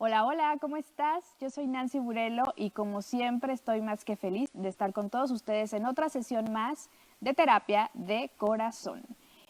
Hola, hola, ¿cómo estás? Yo soy Nancy Burelo y como siempre estoy más que feliz de estar con todos ustedes en otra sesión más de terapia de corazón.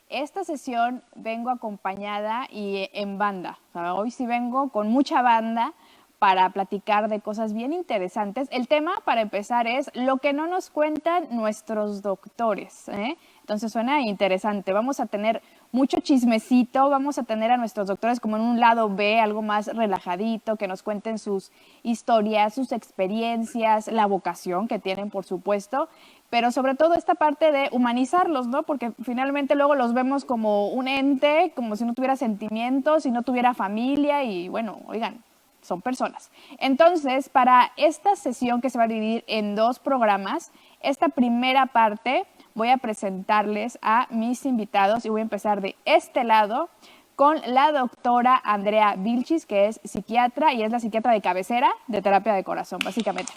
Esta sesión vengo acompañada y en banda. O sea, hoy sí vengo con mucha banda para platicar de cosas bien interesantes. El tema, para empezar, es lo que no nos cuentan nuestros doctores, ¿eh? Entonces suena interesante. Vamos a tener mucho chismecito, vamos a tener a nuestros doctores como en un lado B, algo más relajadito, que nos cuenten sus historias, sus experiencias, la vocación que tienen, por supuesto, pero sobre todo esta parte de humanizarlos, ¿no? Porque finalmente luego los vemos como un ente, como si no tuviera sentimientos, si no tuviera familia y bueno, oigan, son personas. Entonces, para esta sesión que se va a dividir en 2 programas, esta primera parte voy a presentarles a mis invitados y voy a empezar de este lado con la doctora Andrea Vilchis, que es psiquiatra y es la psiquiatra de cabecera de terapia de corazón, básicamente.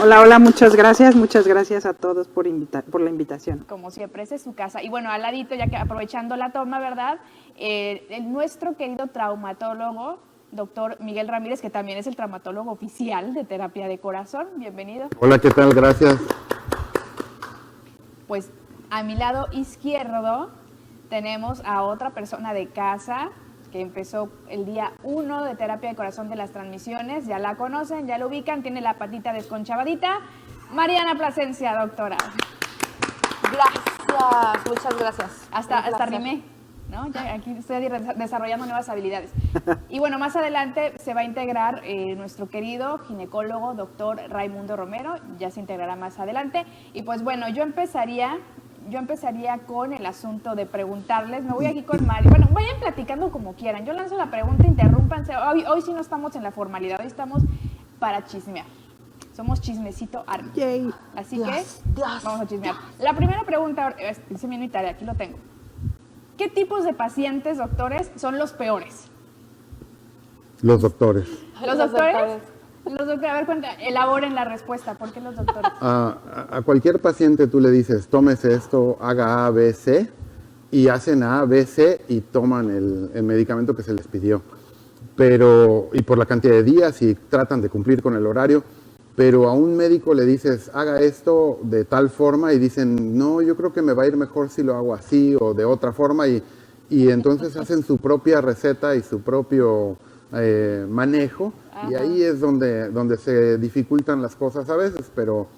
Hola, hola, muchas gracias a todos por la invitación. Como siempre, esa es su casa. Y bueno, al ladito, ya que aprovechando la toma, ¿verdad? Nuestro querido traumatólogo, doctor Miguel Ramírez, que también es el traumatólogo oficial de terapia de corazón. Bienvenido. Hola, ¿qué tal? Gracias. Pues a mi lado izquierdo tenemos a otra persona de casa que empezó el día 1 de terapia de corazón de las transmisiones. Ya la conocen, ya la ubican, tiene la patita desconchavadita. Mariana Plasencia, doctora. Gracias, muchas gracias. Hasta rimé, ¿no? Ya aquí estoy desarrollando nuevas habilidades. Y bueno, más adelante se va a integrar nuestro querido ginecólogo, doctor Raimundo Romero, ya se integrará más adelante. Y pues bueno, yo empezaría con el asunto de preguntarles, me voy aquí con Mari, bueno, vayan platicando como quieran, yo lanzo la pregunta, interrúmpanse, hoy sí no estamos en la formalidad, hoy estamos para chismear. Somos chismecito army. Yay. Así que vamos a chismear. La primera pregunta, hice mi tarea, aquí lo tengo. ¿Qué tipos de pacientes, doctores, son los peores? Los doctores. ¿Los doctores? Los doctores, a ver, elaboren la respuesta. ¿Por qué los doctores? A cualquier paciente tú le dices, tómese esto, haga A, B, C, y hacen A, B, C y toman el medicamento que se les pidió. Y por la cantidad de días y tratan de cumplir con el horario, pero a un médico le dices, haga esto de tal forma y dicen, no, yo creo que me va a ir mejor si lo hago así o de otra forma y entonces hacen su propia receta y su propio manejo. Ajá. Y ahí es donde se dificultan las cosas a veces, pero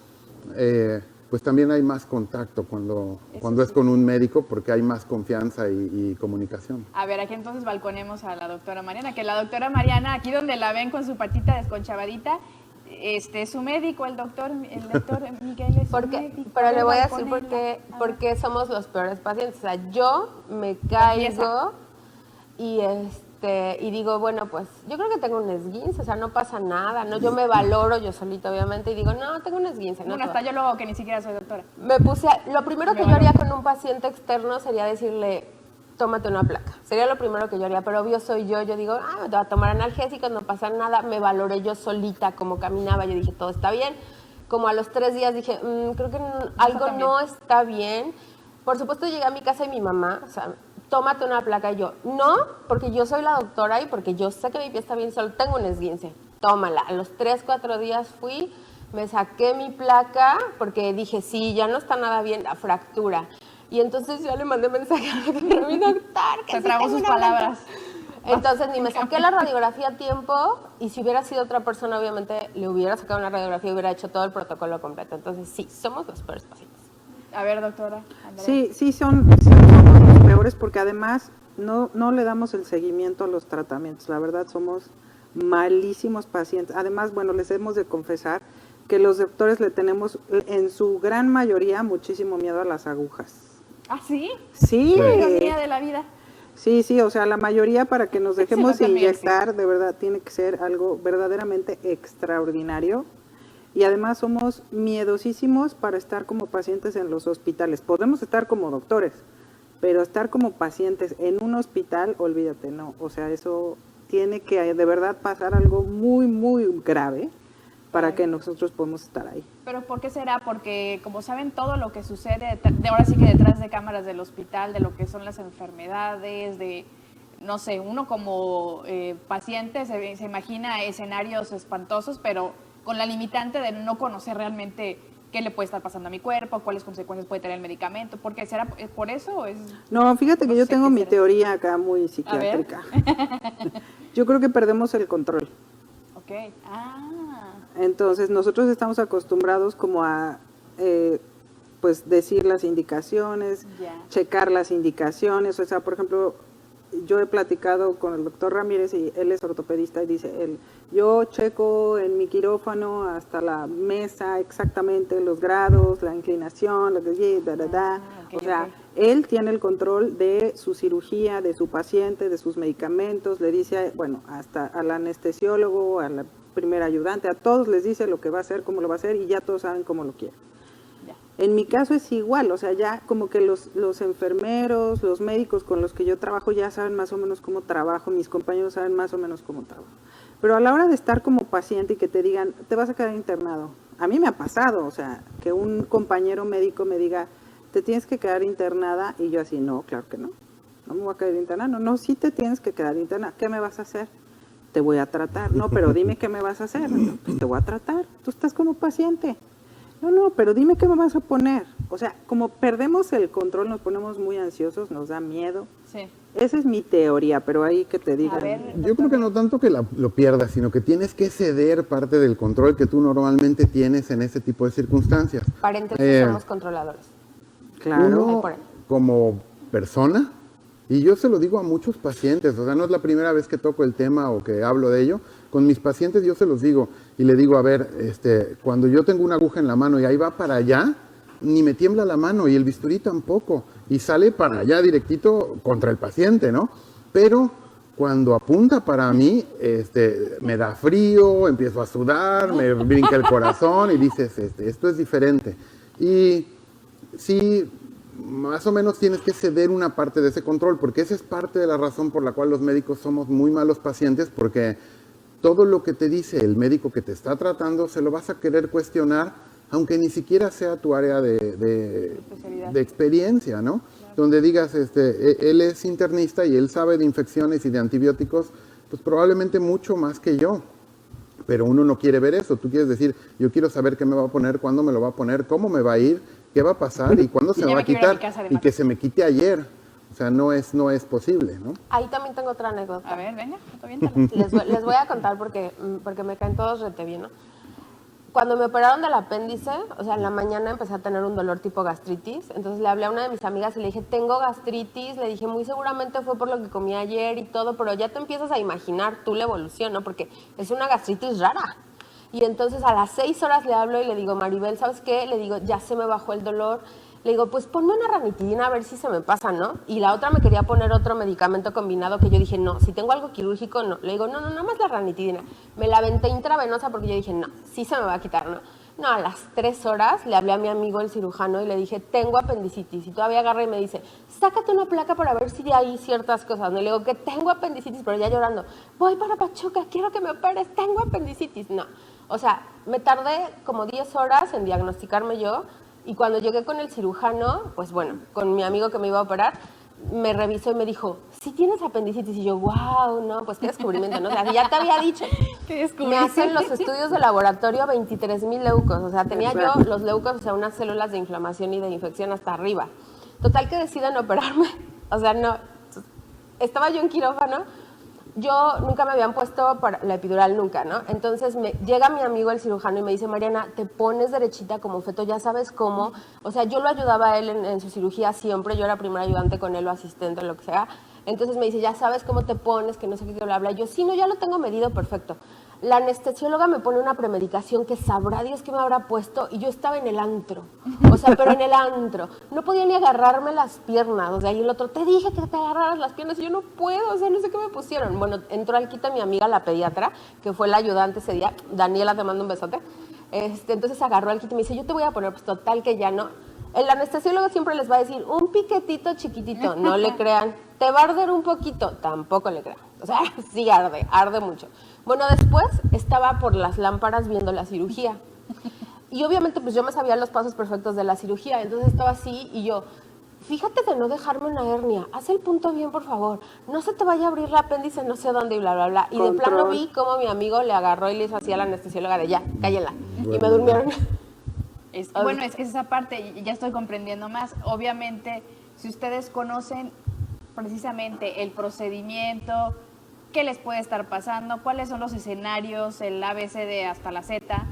pues también hay más contacto cuando es con un médico porque hay más confianza y comunicación. A ver, aquí entonces balconemos a la doctora Mariana, que la doctora Mariana, aquí donde la ven con su patita desconchavadita, su médico, el doctor Miguel es su médico. Pero le voy a decir por qué somos los peores pacientes. O sea, yo me caigo y digo, bueno, pues yo creo que tengo un esguince, o sea, no pasa nada, ¿no? Yo me valoro yo solita, obviamente, y digo, no, tengo un esguince. Bueno, hasta yo luego que ni siquiera soy doctora. Lo primero que yo haría con un paciente externo sería decirle, tómate una placa. Sería lo primero que yo haría, pero obvio soy yo digo, me voy a tomar analgésicos, no pasa nada, me valoré yo solita como caminaba, yo dije, todo está bien. Como a los 3 días dije, creo que algo no está bien. Por supuesto llegué a mi casa y mi mamá, o sea, tómate una placa. Y yo, no, porque yo soy la doctora y porque yo sé que mi pie está bien, solo tengo un esguince. Tómala. A los 3, 4 días fui, me saqué mi placa porque dije, sí, ya no está nada bien, la fractura. Y entonces yo le mandé mensaje a mi doctor. Se tragó sus palabras. Entonces ni me saqué la radiografía a tiempo y si hubiera sido otra persona, obviamente le hubiera sacado una radiografía y hubiera hecho todo el protocolo completo. Entonces sí, somos los peores pacientes. A ver, doctora Andrea. Sí, son los peores porque además no le damos el seguimiento a los tratamientos. La verdad, somos malísimos pacientes. Además, bueno, les hemos de confesar que los doctores le tenemos en su gran mayoría muchísimo miedo a las agujas. ¿Ah, sí? Sí. La ironía de la vida. Sí, o sea, la mayoría para que nos dejemos inyectar, de verdad, tiene que ser algo verdaderamente extraordinario. Y además somos miedosísimos para estar como pacientes en los hospitales. Podemos estar como doctores, pero estar como pacientes en un hospital, olvídate, no. O sea, eso tiene que de verdad pasar algo muy, muy grave para que nosotros podamos estar ahí. ¿Pero por qué será? Porque como saben todo lo que sucede, ahora sí que detrás de cámaras del hospital, de lo que son las enfermedades, de no sé, uno como paciente se imagina escenarios espantosos, pero con la limitante de no conocer realmente qué le puede estar pasando a mi cuerpo, cuáles consecuencias puede tener el medicamento, porque será por eso o es... No, fíjate que No yo sé tengo qué mi será. teoría acá muy psiquiátrica. Yo creo que perdemos el control. Ok. Ah, Entonces nosotros estamos acostumbrados como a pues decir las indicaciones, ya. checar las indicaciones. O sea, por ejemplo, yo he platicado con el doctor Ramírez y él es ortopedista y dice él, yo checo en mi quirófano hasta la mesa exactamente los grados, la inclinación, lo que ok, o sea, ok. él tiene el control de su cirugía, de su paciente, de sus medicamentos, le dice, bueno, hasta al anestesiólogo, a la primera ayudante, a todos les dice lo que va a hacer, cómo lo va a hacer y ya todos saben cómo lo quieren. Ya. En mi caso es igual, o sea, ya como que los enfermeros, los médicos con los que yo trabajo ya saben más o menos cómo trabajo, mis compañeros saben más o menos cómo trabajo. Pero a la hora de estar como paciente y que te digan, te vas a quedar internado, a mí me ha pasado, o sea, que un compañero médico me diga, te tienes que quedar internada, y yo así, no, claro que no, no me voy a quedar internada, no, sí te tienes que quedar internada, ¿qué me vas a hacer? Te voy a tratar, no, pero dime qué me vas a hacer, no, pues te voy a tratar, tú estás como paciente. No, pero dime qué me vas a poner. O sea, como perdemos el control, nos ponemos muy ansiosos, nos da miedo. Sí. Esa es mi teoría, pero ahí que te digan. A ver, Yo creo que no tanto que lo pierdas, sino que tienes que ceder parte del control que tú normalmente tienes en ese tipo de circunstancias. Paréntesis, somos controladores. Claro. Uno, por ahí. como persona, y yo se lo digo a muchos pacientes, o sea, no es la primera vez que toco el tema o que hablo de ello, con mis pacientes yo se los digo, y le digo, a ver, cuando yo tengo una aguja en la mano y ahí va para allá, ni me tiembla la mano y el bisturí tampoco, y sale para allá directito contra el paciente, ¿no? Pero cuando apunta para mí, me da frío, empiezo a sudar, me brinca el corazón y dices, esto es diferente. Y sí, más o menos tienes que ceder una parte de ese control, porque esa es parte de la razón por la cual los médicos somos muy malos pacientes, porque todo lo que te dice el médico que te está tratando se lo vas a querer cuestionar, aunque ni siquiera sea tu área de experiencia, ¿no? Claro. Donde digas, él es internista y él sabe de infecciones y de antibióticos, pues probablemente mucho más que yo. Pero uno no quiere ver eso. Tú quieres decir, yo quiero saber qué me va a poner, cuándo me lo va a poner, cómo me va a ir, qué va a pasar y cuándo se me va a quitar. Y que se me quite ayer. O sea, no es posible, ¿no? Ahí también tengo otra anécdota. A ver, venga, Les voy a contar porque me caen todos rete bien, ¿no? Cuando me operaron del apéndice, o sea, en la mañana empecé a tener un dolor tipo gastritis. Entonces le hablé a una de mis amigas y le dije, tengo gastritis. Le dije, muy seguramente fue por lo que comí ayer y todo, pero ya te empiezas a imaginar tú la evolución, ¿no? Porque es una gastritis rara. Y entonces a las 6 horas le hablo y le digo, Maribel, ¿sabes qué? Le digo, ya se me bajó el dolor. Le digo, pues ponme una ranitidina a ver si se me pasa, ¿no? Y la otra me quería poner otro medicamento combinado que yo dije, no, si tengo algo quirúrgico, no. Le digo, no, nada más la ranitidina. Me la aventé intravenosa porque yo dije, no, sí se me va a quitar, ¿no? No, a las 3 horas le hablé a mi amigo el cirujano y le dije, tengo apendicitis. Y todavía agarra y me dice, sácate una placa para ver si hay ciertas cosas. ¿No? Y le digo, que tengo apendicitis, pero ya llorando. Voy para Pachuca, quiero que me operes, tengo apendicitis. No, o sea, me tardé como 10 horas en diagnosticarme yo. Y cuando llegué con el cirujano, pues bueno, con mi amigo que me iba a operar, me revisó y me dijo, ¿sí tienes apendicitis? Y yo, wow, no, pues qué descubrimiento, ¿no? O sea, ya te había dicho. Me hacen los estudios de laboratorio 23,000 leucos. O sea, tenía yo los leucos, o sea, unas células de inflamación y de infección hasta arriba. Total que deciden operarme. O sea, no. Estaba yo en quirófano. Yo nunca me habían puesto para la epidural, nunca, ¿no? Entonces llega mi amigo el cirujano y me dice, Mariana, te pones derechita como feto, ya sabes cómo. O sea, yo lo ayudaba a él en su cirugía siempre, yo era primera ayudante con él o asistente, lo que sea. Entonces me dice, ya sabes cómo te pones, que no sé qué, bla, bla. Yo, sí, no, ya lo tengo medido, perfecto. La anestesióloga me pone una premedicación que sabrá Dios qué me habrá puesto y yo estaba en el antro, o sea, pero en el antro. No podía ni agarrarme las piernas, o sea, y el otro, te dije que te agarraras las piernas y yo no puedo, o sea, no sé qué me pusieron. Bueno, entró al quita mi amiga, la pediatra, que fue la ayudante ese día, Daniela, te mando un besote. Entonces agarró al quita y me dice, yo te voy a poner, pues total que ya no. El anestesiólogo siempre les va a decir, un piquetito chiquitito, no le crean. Te va a arder un poquito, tampoco le crean. O sea, sí arde mucho. Bueno, después estaba por las lámparas viendo la cirugía. Y obviamente pues yo me sabía los pasos perfectos de la cirugía. Entonces estaba así y yo, fíjate de no dejarme una hernia, haz el punto bien, por favor, no se te vaya a abrir el apéndice no sé dónde y bla, bla, bla. Y de plano vi cómo mi amigo le agarró y le hizo así a la anestesióloga de ya, cállela. Y me durmieron. Bueno, es que esa parte ya estoy comprendiendo más. Obviamente, si ustedes conocen precisamente el procedimiento, qué les puede estar pasando, cuáles son los escenarios, el ABCD hasta la Z,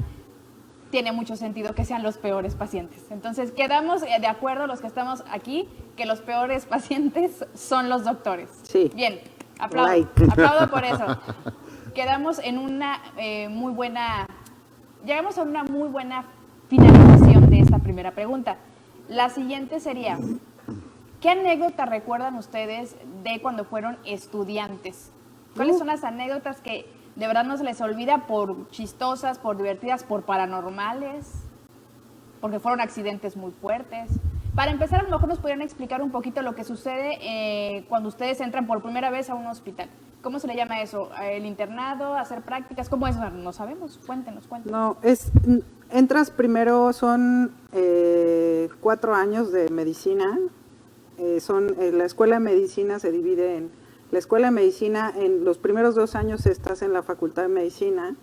tiene mucho sentido que sean los peores pacientes. Entonces, quedamos de acuerdo los que estamos aquí que los peores pacientes son los doctores. Sí. Bien, aplaudo, aplaudo por eso. Quedamos en una muy buena, llegamos a una muy buena finalización de esta primera pregunta. La siguiente sería, ¿qué anécdota recuerdan ustedes de cuando fueron estudiantes? ¿Cuáles son las anécdotas que de verdad no se les olvida por chistosas, por divertidas, por paranormales, porque fueron accidentes muy fuertes? Para empezar, a lo mejor nos podrían explicar un poquito lo que sucede cuando ustedes entran por primera vez a un hospital. ¿Cómo se le llama eso? ¿El internado? ¿Hacer prácticas? ¿Cómo es? No sabemos. Cuéntenos. No, entras primero, son 4 años de medicina. La escuela de medicina se divide en... La escuela de medicina, en los primeros 2 años estás en la facultad de medicina,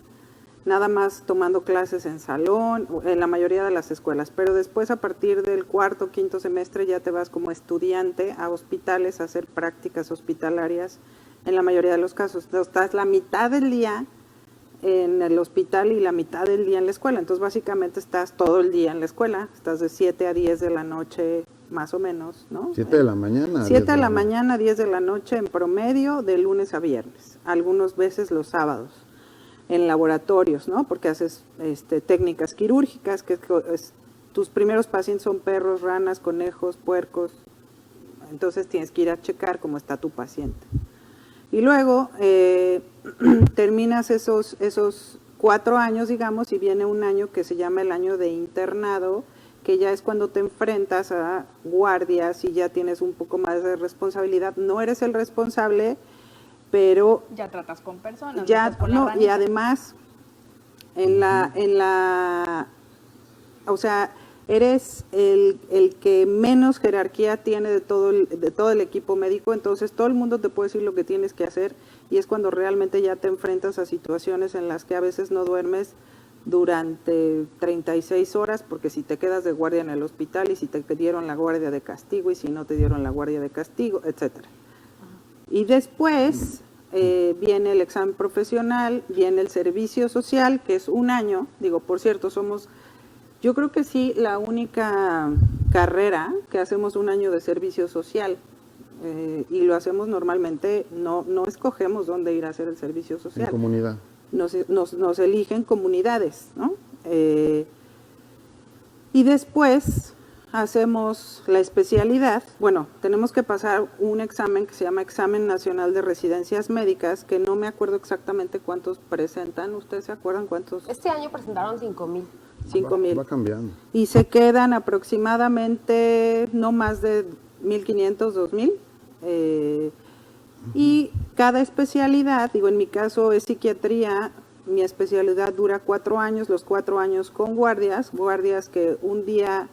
nada más tomando clases en salón, en la mayoría de las escuelas, pero después a partir del 4º, 5º semestre ya te vas como estudiante a hospitales a hacer prácticas hospitalarias en la mayoría de los casos. Entonces, estás la mitad del día en el hospital y la mitad del día en la escuela, entonces básicamente estás todo el día en la escuela, estás de 7 a 10 de la noche más o menos, ¿no? 7 de la mañana. 7 de la mañana, 10 de la noche en promedio, de lunes a viernes, algunas veces los sábados, en laboratorios, ¿no? Porque haces técnicas quirúrgicas, tus primeros pacientes son perros, ranas, conejos, puercos, entonces tienes que ir a checar cómo está tu paciente. Y luego terminas esos 4 años, digamos, y viene un año que se llama el año de internado, que ya es cuando te enfrentas a guardias y ya tienes un poco más de responsabilidad. No eres el responsable, pero... Ya tratas con personas. Ya, no, y además, o sea, eres el que menos jerarquía tiene de todo el equipo médico, entonces todo el mundo te puede decir lo que tienes que hacer, y es cuando realmente ya te enfrentas a situaciones en las que a veces no duermes durante 36 horas, porque si te quedas de guardia en el hospital, y si te dieron la guardia de castigo, y si no te dieron la guardia de castigo, etcétera. Y después viene el examen profesional, viene el servicio social, que es 1 año. Digo, por cierto, yo creo que sí, la única carrera que hacemos 1 año de servicio social, y lo hacemos normalmente, no escogemos dónde ir a hacer el servicio social. En comunidad. Nos eligen comunidades, ¿no? Y después hacemos la especialidad. Bueno, tenemos que pasar un examen que se llama Examen Nacional de Residencias Médicas, que no me acuerdo exactamente cuántos presentan. ¿Ustedes se acuerdan cuántos? Este año presentaron 5,000. 5,000. Va cambiando. Y se quedan aproximadamente no más de 1,500, 2,000. Y cada especialidad, digo, en mi caso es psiquiatría, mi especialidad dura 4 años, los 4 años con guardias que un día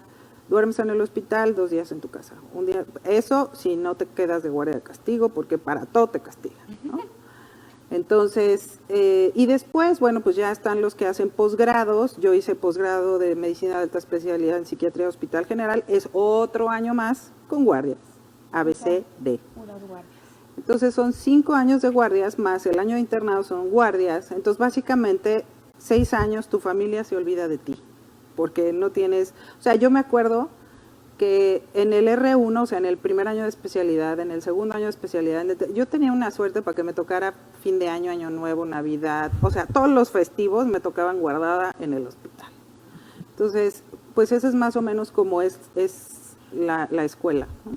duermes en el hospital, 2 días en tu casa. Un día, eso si no te quedas de guardia de castigo, porque para todo te castigan, ¿no? Entonces, y después, bueno, pues ya están los que hacen posgrados. Yo hice posgrado de medicina de alta especialidad en psiquiatría hospital general, es otro año más con guardias, ABCD. Puras guardias. Entonces son 5 años de guardias más el año de internado son guardias. Entonces básicamente 6 años tu familia se olvida de ti, porque no tienes, o sea, yo me acuerdo que en el R1, o sea, en el primer año de especialidad, en el segundo año de especialidad, yo tenía una suerte para que me tocara fin de año, año nuevo, Navidad, o sea, todos los festivos me tocaban guardada en el hospital. Entonces, pues eso es más o menos como es la escuela, ¿no?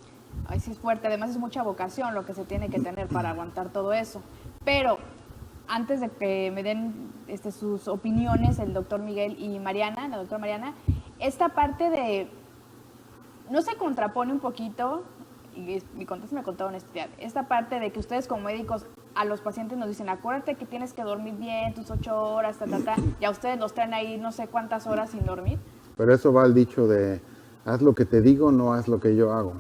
Ay, sí es fuerte, además es mucha vocación lo que se tiene que tener para aguantar todo eso. Pero antes de que me den sus opiniones el doctor Miguel y Mariana, la doctora Mariana, esta parte de, ¿no se contrapone un poquito? Y me contaste con honestidad, esta parte de que ustedes como médicos a los pacientes nos dicen, acuérdate que tienes que dormir bien, tus 8 horas, y a ustedes los traen ahí no sé cuántas horas sin dormir. Pero eso va al dicho de, haz lo que te digo, no haz lo que yo hago.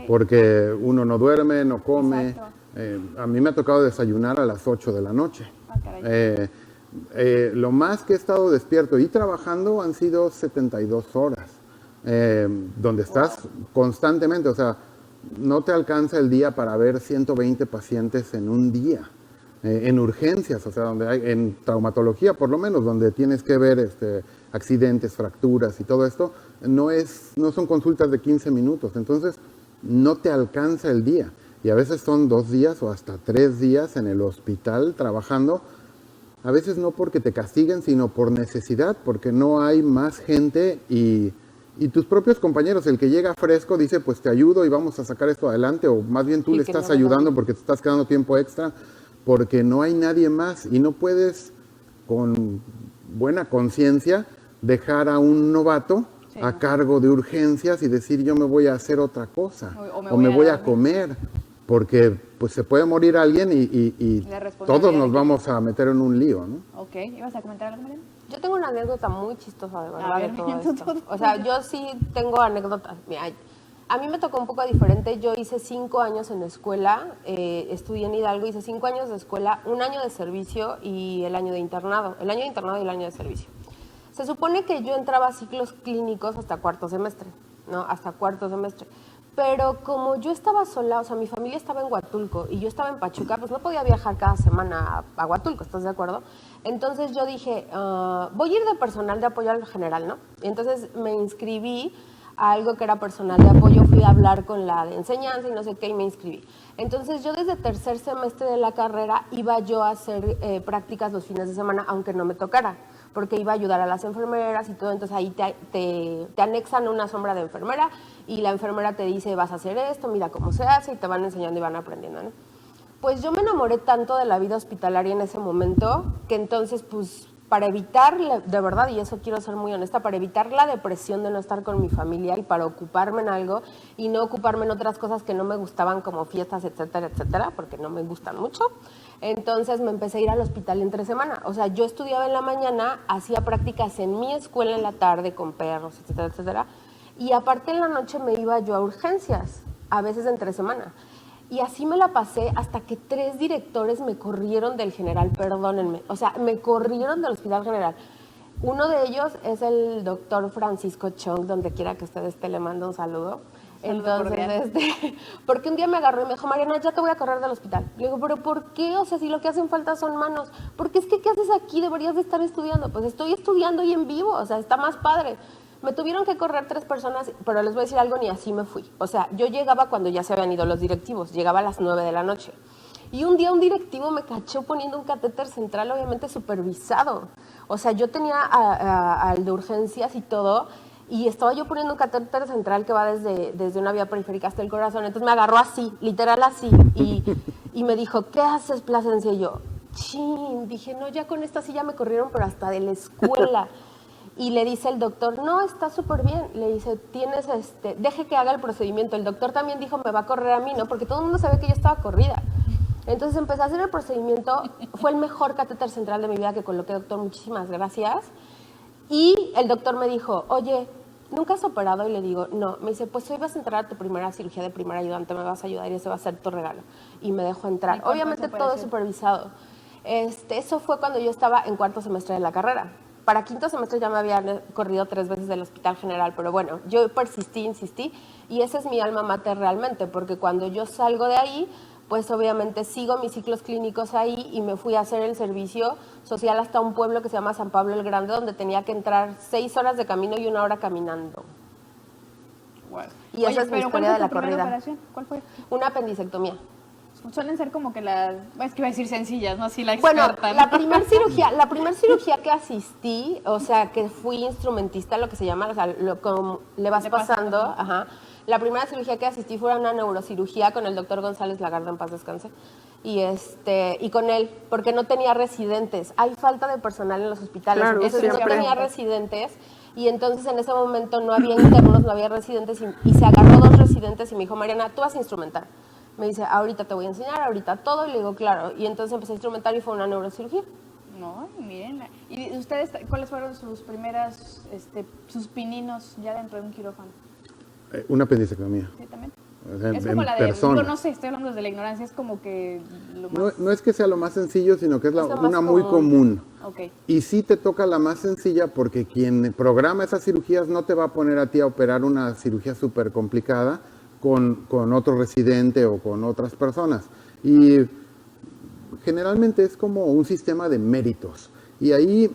porque uno no duerme, no come. Exacto. A mí me ha tocado desayunar a las 8 de la noche. Ah, caray. Lo más que he estado despierto y trabajando han sido 72 horas, donde estás constantemente, o sea, no te alcanza el día para ver 120 pacientes en un día. En urgencias, o sea, donde hay, en traumatología por lo menos, donde tienes que ver accidentes, fracturas y todo esto, no son consultas de 15 minutos, entonces no te alcanza el día. Y a veces son 2 días o hasta 3 días en el hospital trabajando, a veces no porque te castiguen, sino por necesidad, porque no hay más gente y tus propios compañeros, el que llega fresco dice, pues te ayudo y vamos a sacar esto adelante, o más bien tú le estás ayudando porque te estás quedando tiempo extra, porque no hay nadie más y no puedes con buena conciencia dejar a un novato a cargo de urgencias y decir yo me voy a hacer otra cosa o me voy a comer, porque pues se puede morir alguien y todos nos vamos a meter en un lío, ¿no? Ok, ¿ibas a comentar algo, Mariana? Yo tengo una anécdota muy chistosa, de verdad, A ver, de todo tú, esto. tú. O sea, yo sí tengo anécdotas. Mira, a mí me tocó un poco diferente. Yo hice 5 años en la escuela, estudié en Hidalgo, hice 5 años de escuela, 1 año de servicio y el año de internado. El año de internado y el año de servicio. Se supone que yo entraba a ciclos clínicos hasta 4º semestre, ¿no? Hasta 4º semestre. Pero como yo estaba sola, o sea, mi familia estaba en Huatulco y yo estaba en Pachuca, pues no podía viajar cada semana a Huatulco, ¿estás de acuerdo? Entonces yo dije, voy a ir de personal de apoyo al general, ¿no? Y entonces me inscribí a algo que era personal de apoyo, fui a hablar con la de enseñanza y no sé qué, y me inscribí. Entonces yo desde 3er semestre de la carrera iba yo a hacer prácticas los fines de semana, aunque no me tocara, porque iba a ayudar a las enfermeras y todo, entonces ahí te anexan una sombra de enfermera y la enfermera te dice, vas a hacer esto, mira cómo se hace, y te van enseñando y van aprendiendo, ¿no? Pues yo me enamoré tanto de la vida hospitalaria en ese momento, que entonces, pues, para evitar, de verdad, y eso quiero ser muy honesta, para evitar la depresión de no estar con mi familia y para ocuparme en algo y no ocuparme en otras cosas que no me gustaban, como fiestas, etcétera, etcétera, porque no me gustan mucho, entonces me empecé a ir al hospital entre semana. O sea, yo estudiaba en la mañana, hacía prácticas en mi escuela en la tarde con perros, etcétera, etcétera, y aparte en la noche me iba yo a urgencias, a veces entre semana. Y así me la pasé hasta que 3 directores me corrieron del general, perdónenme. O sea, me corrieron del hospital general. Uno de ellos es el doctor Francisco Chong, donde quiera que usted esté, le mando un saludo. Entonces, porque un día me agarró y me dijo, Mariana, ya te voy a correr del hospital. Le digo, ¿pero por qué? O sea, si lo que hacen falta son manos. Porque es que, ¿qué haces aquí? Deberías de estar estudiando. Pues estoy estudiando y en vivo, o sea, está más padre. Me tuvieron que correr 3 personas, pero les voy a decir algo, ni así me fui. O sea, yo llegaba cuando ya se habían ido los directivos, llegaba a las 9 de la noche. Y un día un directivo me cachó poniendo un catéter central, obviamente supervisado. O sea, yo tenía al de urgencias y todo, y estaba yo poniendo un catéter central que va desde una vía periférica hasta el corazón. Entonces me agarró así, literal así, y me dijo, ¿qué haces, Plasencia? Y yo, chin, dije, no, ya con esta sí ya me corrieron, pero hasta de la escuela. Y le dice el doctor, no, está súper bien. Le dice, deje que haga el procedimiento. El doctor también dijo, me va a correr a mí, ¿no? Porque todo el mundo sabía que yo estaba corrida. Entonces empecé a hacer el procedimiento. Fue el mejor catéter central de mi vida que coloqué, doctor, muchísimas gracias. Y el doctor me dijo, oye, ¿nunca has operado? Y le digo, no. Me dice, pues hoy vas a entrar a tu primera cirugía de primer ayudante, me vas a ayudar y ese va a ser tu regalo. Y me dejó entrar. Obviamente todo es supervisado. Eso fue cuando yo estaba en 4º semestre de la carrera. Para 5º semestre ya me habían corrido 3 veces del hospital general, pero bueno, yo persistí, insistí, y esa es mi alma mater realmente, porque cuando yo salgo de ahí, pues obviamente sigo mis ciclos clínicos ahí y me fui a hacer el servicio social hasta un pueblo que se llama San Pablo el Grande, donde tenía que entrar 6 horas de camino y 1 hora caminando. Wow. Y esa es mi historia de la corrida. Operación? ¿Cuál fue? Una apendicectomía. Suelen ser como que las, es que iba a decir sencillas, ¿no? Así la experta, bueno, ¿no? la primer cirugía que asistí, o sea, que fui instrumentista, lo que se llama, o sea, como le vas pasando, ajá. La primera cirugía que asistí fue una neurocirugía con el doctor González Lagarde, en paz descanse, y con él, porque no tenía residentes. Hay falta de personal en los hospitales, claro, entonces no tenía residentes, y entonces en ese momento no había internos, no había residentes, y se agarró 2 residentes y me dijo, Mariana, tú vas a instrumentar. Me dice, ahorita te voy a enseñar, ahorita todo, y le digo, claro. Y entonces empecé a instrumentar y fue una neurocirugía. No, miren. ¿Y ustedes cuáles fueron sus primeras, sus pininos ya dentro de un quirófano? Una apendicectomía. Sí, también. Es como la de, persona. yo no sé, estoy hablando desde la ignorancia, es como que lo No, más... no es que sea lo más sencillo, sino que es Es lo más una muy común. Ok, Y sí te toca la más sencilla porque quien programa esas cirugías no te va a poner a ti a operar una cirugía súper complicada con otro residente o con otras personas. Y generalmente es como un sistema de méritos. Y ahí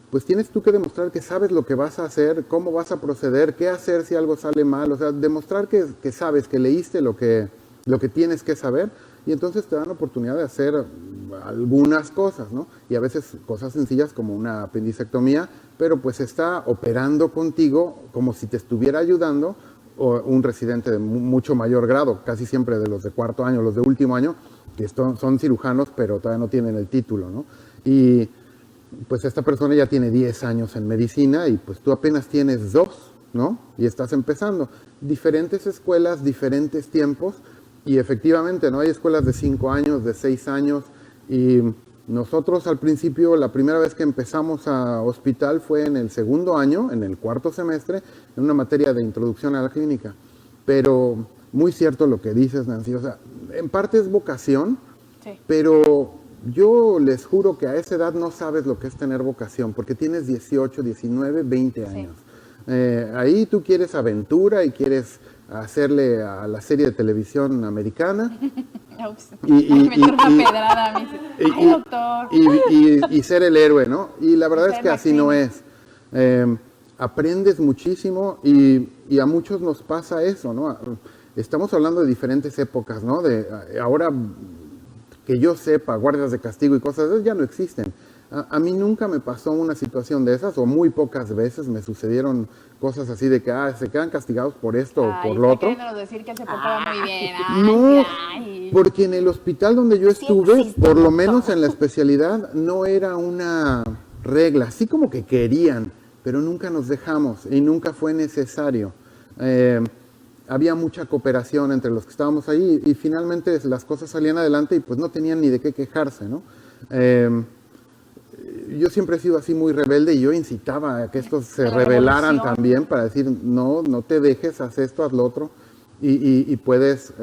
pues tienes tú que demostrar que sabes lo que vas a hacer, cómo vas a proceder, qué hacer si algo sale mal. O sea, demostrar que sabes, que leíste lo que tienes que saber. Y entonces te dan la oportunidad de hacer algunas cosas, ¿no? Y a veces cosas sencillas como una apendicectomía, pero pues está operando contigo como si te estuviera ayudando o un residente de mucho mayor grado, casi siempre de los de cuarto año, los de último año, que son cirujanos, pero todavía no tienen el título, ¿no? Y pues esta persona ya tiene 10 años en medicina y pues tú apenas tienes 2, ¿no? Y estás empezando. Diferentes escuelas, diferentes tiempos. Y efectivamente, ¿no? Hay escuelas de 5 años, de 6 años, y nosotros al principio, la primera vez que empezamos a hospital fue en el segundo año, en el cuarto semestre, en una materia de introducción a la clínica. Pero muy cierto lo que dices, Nancy, o sea, en parte es vocación, sí. pero yo les juro que a esa edad no sabes lo que es tener vocación, porque tienes 18, 19, 20 años. Ahí tú quieres aventura y quieres hacerle a la serie de televisión americana Ups. Me entró una pedrada a mí. Ay, doctor. y ser el héroe, ¿no? Y la verdad es Ser que así no Maxine. es. Aprendes muchísimo y a muchos nos pasa eso, ¿no? Estamos hablando de diferentes épocas, ¿no? Ahora que yo sepa, guardias de castigo y cosas de esas ya no existen. A mí nunca me pasó una situación de esas, o muy pocas veces me sucedieron cosas así de que se quedan castigados por esto o por lo otro. Queriéndonos decir que él se portaba muy bien. Ay, No, ay. porque en el hospital donde yo Sí estuve, existe, por lo doctor. menos en la especialidad, no era una regla, así como que querían, pero nunca nos dejamos y nunca fue necesario. Había mucha cooperación entre los que estábamos ahí y finalmente las cosas salían adelante y pues no tenían ni de qué quejarse, ¿no? Yo siempre he sido así muy rebelde y yo incitaba a que estos se La rebelaran revolución. también para decir, no te dejes, haz esto, haz lo otro y puedes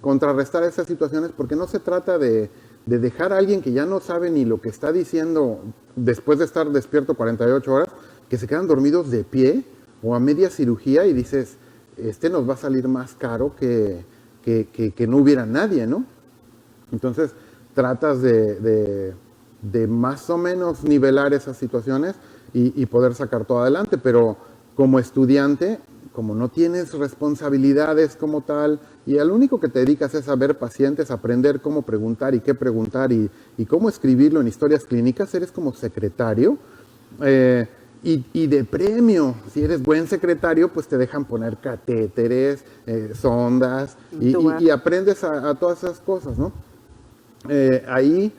contrarrestar esas situaciones porque no se trata de dejar a alguien que ya no sabe ni lo que está diciendo después de estar despierto 48 horas, que se quedan dormidos de pie o a media cirugía y dices, nos va a salir más caro que no hubiera nadie, ¿no? Entonces tratas de más o menos nivelar esas situaciones y poder sacar todo adelante, pero como estudiante, como no tienes responsabilidades como tal, y al único que te dedicas es a ver pacientes, aprender cómo preguntar y qué preguntar y cómo escribirlo en historias clínicas, eres como secretario, y de premio, si eres buen secretario, pues te dejan poner catéteres, sondas, y aprendes a todas esas cosas, ¿no? Ahí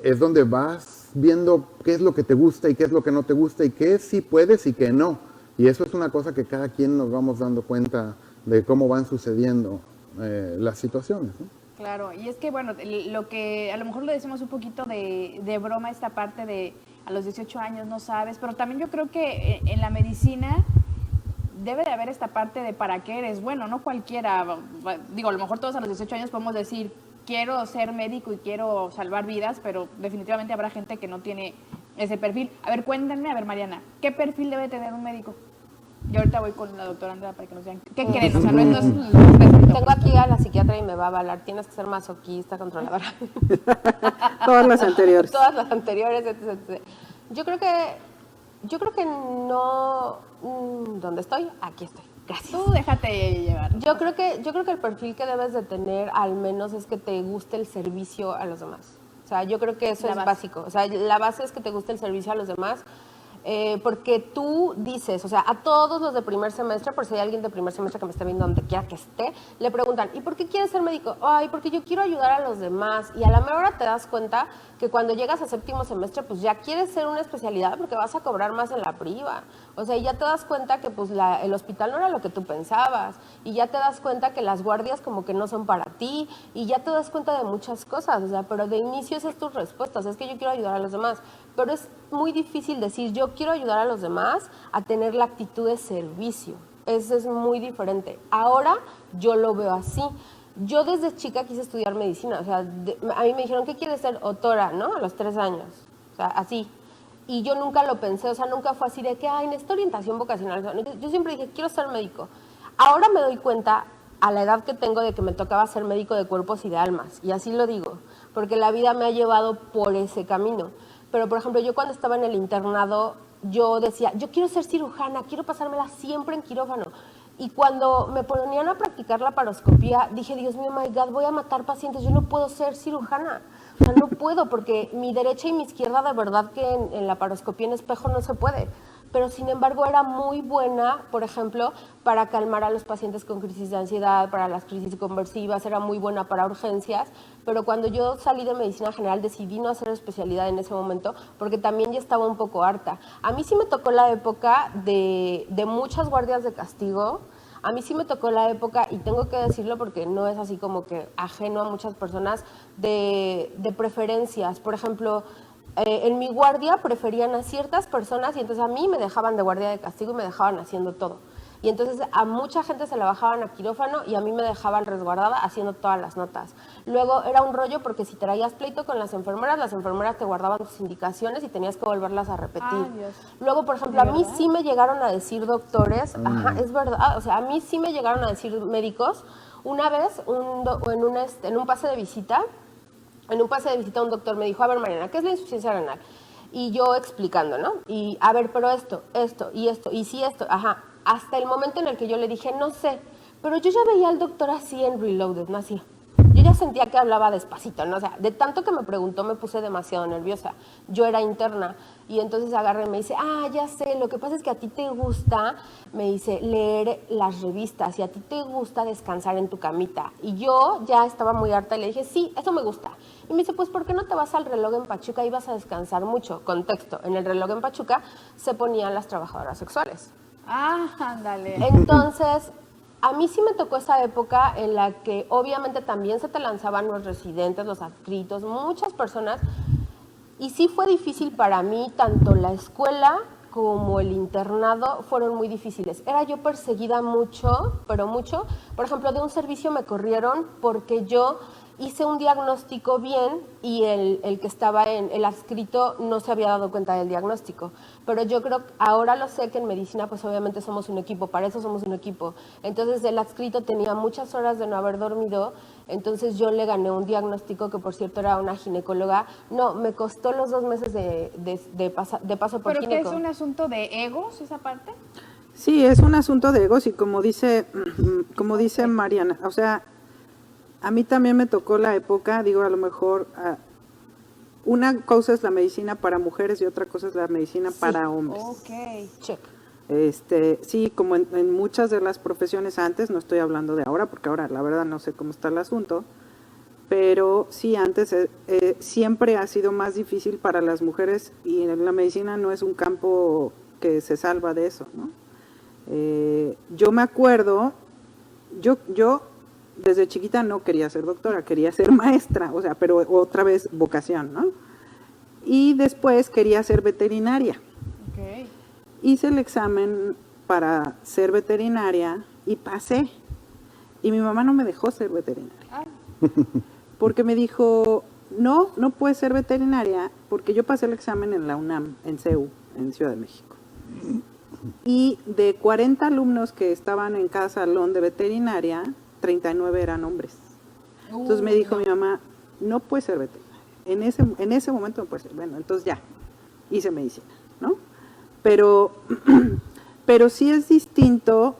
es donde vas viendo qué es lo que te gusta y qué es lo que no te gusta y qué sí puedes y qué no. Y eso es una cosa que cada quien nos vamos dando cuenta de cómo van sucediendo las situaciones, ¿no? Claro, y es que bueno, lo que a lo mejor lo decimos un poquito de broma, esta parte de a los 18 años no sabes, pero también yo creo que en la medicina debe de haber esta parte de para qué eres bueno, no cualquiera, digo, a lo mejor todos a los 18 años podemos decir quiero ser médico y quiero salvar vidas, pero definitivamente habrá gente que no tiene ese perfil. A ver, cuéntenme, a ver, Mariana, ¿qué perfil debe tener un médico? Yo ahorita voy con la doctora Andrea para que nos digan, ¿qué creen? O sea, no es Tengo aquí a la psiquiatra y me va a avalar, tienes que ser masoquista, controladora. Todas las anteriores. Todas las anteriores, etc. Yo creo que no, ¿dónde estoy? Aquí estoy. Gracias. Tú déjate llevar. Yo creo que el perfil que debes de tener al menos es que te guste el servicio a los demás. O sea, yo creo que eso La es base. básico. O sea, la base es que te guste el servicio a los demás. Porque tú dices, o sea, a todos los de primer semestre, por si hay alguien de primer semestre que me esté viendo donde quiera que esté, le preguntan, ¿y por qué quieres ser médico? Ay, porque yo quiero ayudar a los demás. Y a la mera hora te das cuenta que cuando llegas a séptimo semestre, pues ya quieres ser una especialidad porque vas a cobrar más en la priva. O sea, y ya te das cuenta que pues el hospital no era lo que tú pensabas. Y ya te das cuenta que las guardias como que no son para ti. Y ya te das cuenta de muchas cosas. O sea, pero de inicio esas son tus respuestas. Es que yo quiero ayudar a los demás. Pero es muy difícil decir, yo quiero ayudar a los demás a tener la actitud de servicio. es muy diferente. Ahora yo lo veo así. Yo desde chica quise estudiar medicina, o sea, a mí me dijeron, ¿qué quieres ser? Doctora, ¿no? A los 3 años, o sea, así. Y yo nunca lo pensé, o sea, nunca fue así de que, ay, necesito orientación vocacional. Yo siempre dije, quiero ser médico. Ahora me doy cuenta, a la edad que tengo, de que me tocaba ser médico de cuerpos y de almas, y así lo digo, porque la vida me ha llevado por ese camino. Pero, por ejemplo, yo cuando estaba en el internado, yo decía, yo quiero ser cirujana, quiero pasármela siempre en quirófano. Y cuando me ponían a practicar la paroscopía, dije, Dios mío, my God, voy a matar pacientes, yo no puedo ser cirujana. O sea, no puedo, porque mi derecha y mi izquierda, de verdad que en la paroscopía en espejo no se puede. Pero, sin embargo, era muy buena, por ejemplo, para calmar a los pacientes con crisis de ansiedad, para las crisis conversivas, era muy buena para urgencias. Pero cuando yo salí de medicina general, decidí no hacer especialidad en ese momento, porque también ya estaba un poco harta. A mí sí me tocó la época de muchas guardias de castigo. A mí sí me tocó la época, y tengo que decirlo porque no es así como que ajeno a muchas personas, de preferencias. Por ejemplo, en mi guardia preferían a ciertas personas y entonces a mí me dejaban de guardia de castigo y me dejaban haciendo todo. Y entonces a mucha gente se la bajaban a quirófano y a mí me dejaban resguardada haciendo todas las notas. Luego era un rollo porque si traías pleito con las enfermeras te guardaban tus indicaciones y tenías que volverlas a repetir. Ay, Dios. Luego, por ejemplo, a mí sí me llegaron a decir doctores, ajá, es verdad, o sea, a mí sí me llegaron a decir médicos. Una vez, en un pase de visita, un doctor me dijo, a ver, Mariana, ¿qué es la insuficiencia renal? Y yo explicando, ¿no? Y a ver, pero esto, y sí esto, ajá. Hasta el momento en el que yo le dije, no sé, pero yo ya veía al doctor así en Reloaded, ¿no? Así. Yo ya sentía que hablaba despacito, ¿no? O sea, de tanto que me preguntó me puse demasiado nerviosa. Yo era interna y entonces agarré y me dice, ya sé, lo que pasa es que a ti te gusta, me dice, leer las revistas y a ti te gusta descansar en tu camita. Y yo ya estaba muy harta y le dije, sí, eso me gusta. Y me dice, pues, ¿por qué no te vas al reloj en Pachuca y vas a descansar mucho? Contexto, en el reloj en Pachuca se ponían las trabajadoras sexuales. Ándale. Entonces, a mí sí me tocó esa época en la que obviamente también se te lanzaban los residentes, los adscritos, muchas personas, y sí fue difícil para mí, tanto la escuela como el internado fueron muy difíciles. Era yo perseguida mucho, pero mucho. Por ejemplo, de un servicio me corrieron porque yo hice un diagnóstico bien y el que estaba en el adscrito no se había dado cuenta del diagnóstico. Pero yo creo, ahora lo sé, que en medicina pues obviamente somos un equipo, para eso somos un equipo. Entonces el adscrito tenía muchas horas de no haber dormido, entonces yo le gané un diagnóstico que por cierto era una ginecóloga. No, me costó los 2 meses de paso por ¿Pero gineco. qué es un asunto de egos esa parte? Sí, es un asunto de egos y como dice Mariana, o sea, a mí también me tocó la época, digo, a lo mejor una cosa es la medicina para mujeres y otra cosa es la medicina para hombres. Ok. Check. Sí, como en muchas de las profesiones antes, no estoy hablando de ahora, porque ahora la verdad no sé cómo está el asunto, pero sí, antes siempre ha sido más difícil para las mujeres y la medicina no es un campo que se salva de eso, ¿no? Yo me acuerdo, yo desde chiquita no quería ser doctora, quería ser maestra, o sea, pero otra vez vocación, ¿no? Y después quería ser veterinaria. Ok. Hice el examen para ser veterinaria y pasé. Y mi mamá no me dejó ser veterinaria. Porque me dijo, no puedes ser veterinaria, porque yo pasé el examen en la UNAM, en CEU, en Ciudad de México. Y de 40 alumnos que estaban en cada salón de veterinaria, 39 eran hombres. Entonces me dijo mi mamá, no puedes ser veterinaria. En ese momento no puedes ser. Bueno, entonces ya, hice medicina, ¿no? Pero sí es distinto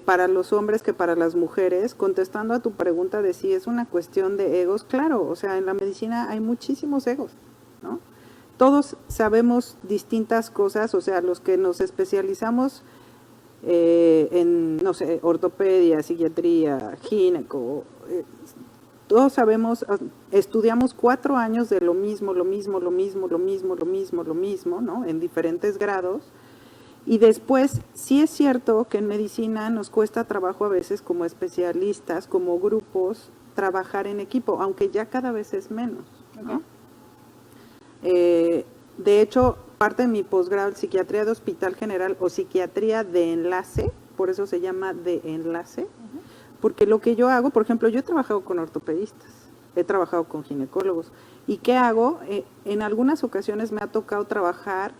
para los hombres que para las mujeres. Contestando a tu pregunta de si es una cuestión de egos, claro, o sea, en la medicina hay muchísimos egos, ¿no? Todos sabemos distintas cosas, o sea, los que nos especializamos en, no sé, ortopedia, psiquiatría, gineco, todos sabemos, estudiamos 4 años de lo mismo, ¿no? En diferentes grados. Y después, sí es cierto que en medicina nos cuesta trabajo a veces como especialistas, como grupos, trabajar en equipo, aunque ya cada vez es menos, ¿no? De hecho, parte de mi posgrado en psiquiatría de hospital general o psiquiatría de enlace, por eso se llama de enlace, porque lo que yo hago, por ejemplo, yo he trabajado con ortopedistas, he trabajado con ginecólogos, ¿y qué hago? En algunas ocasiones me ha tocado trabajar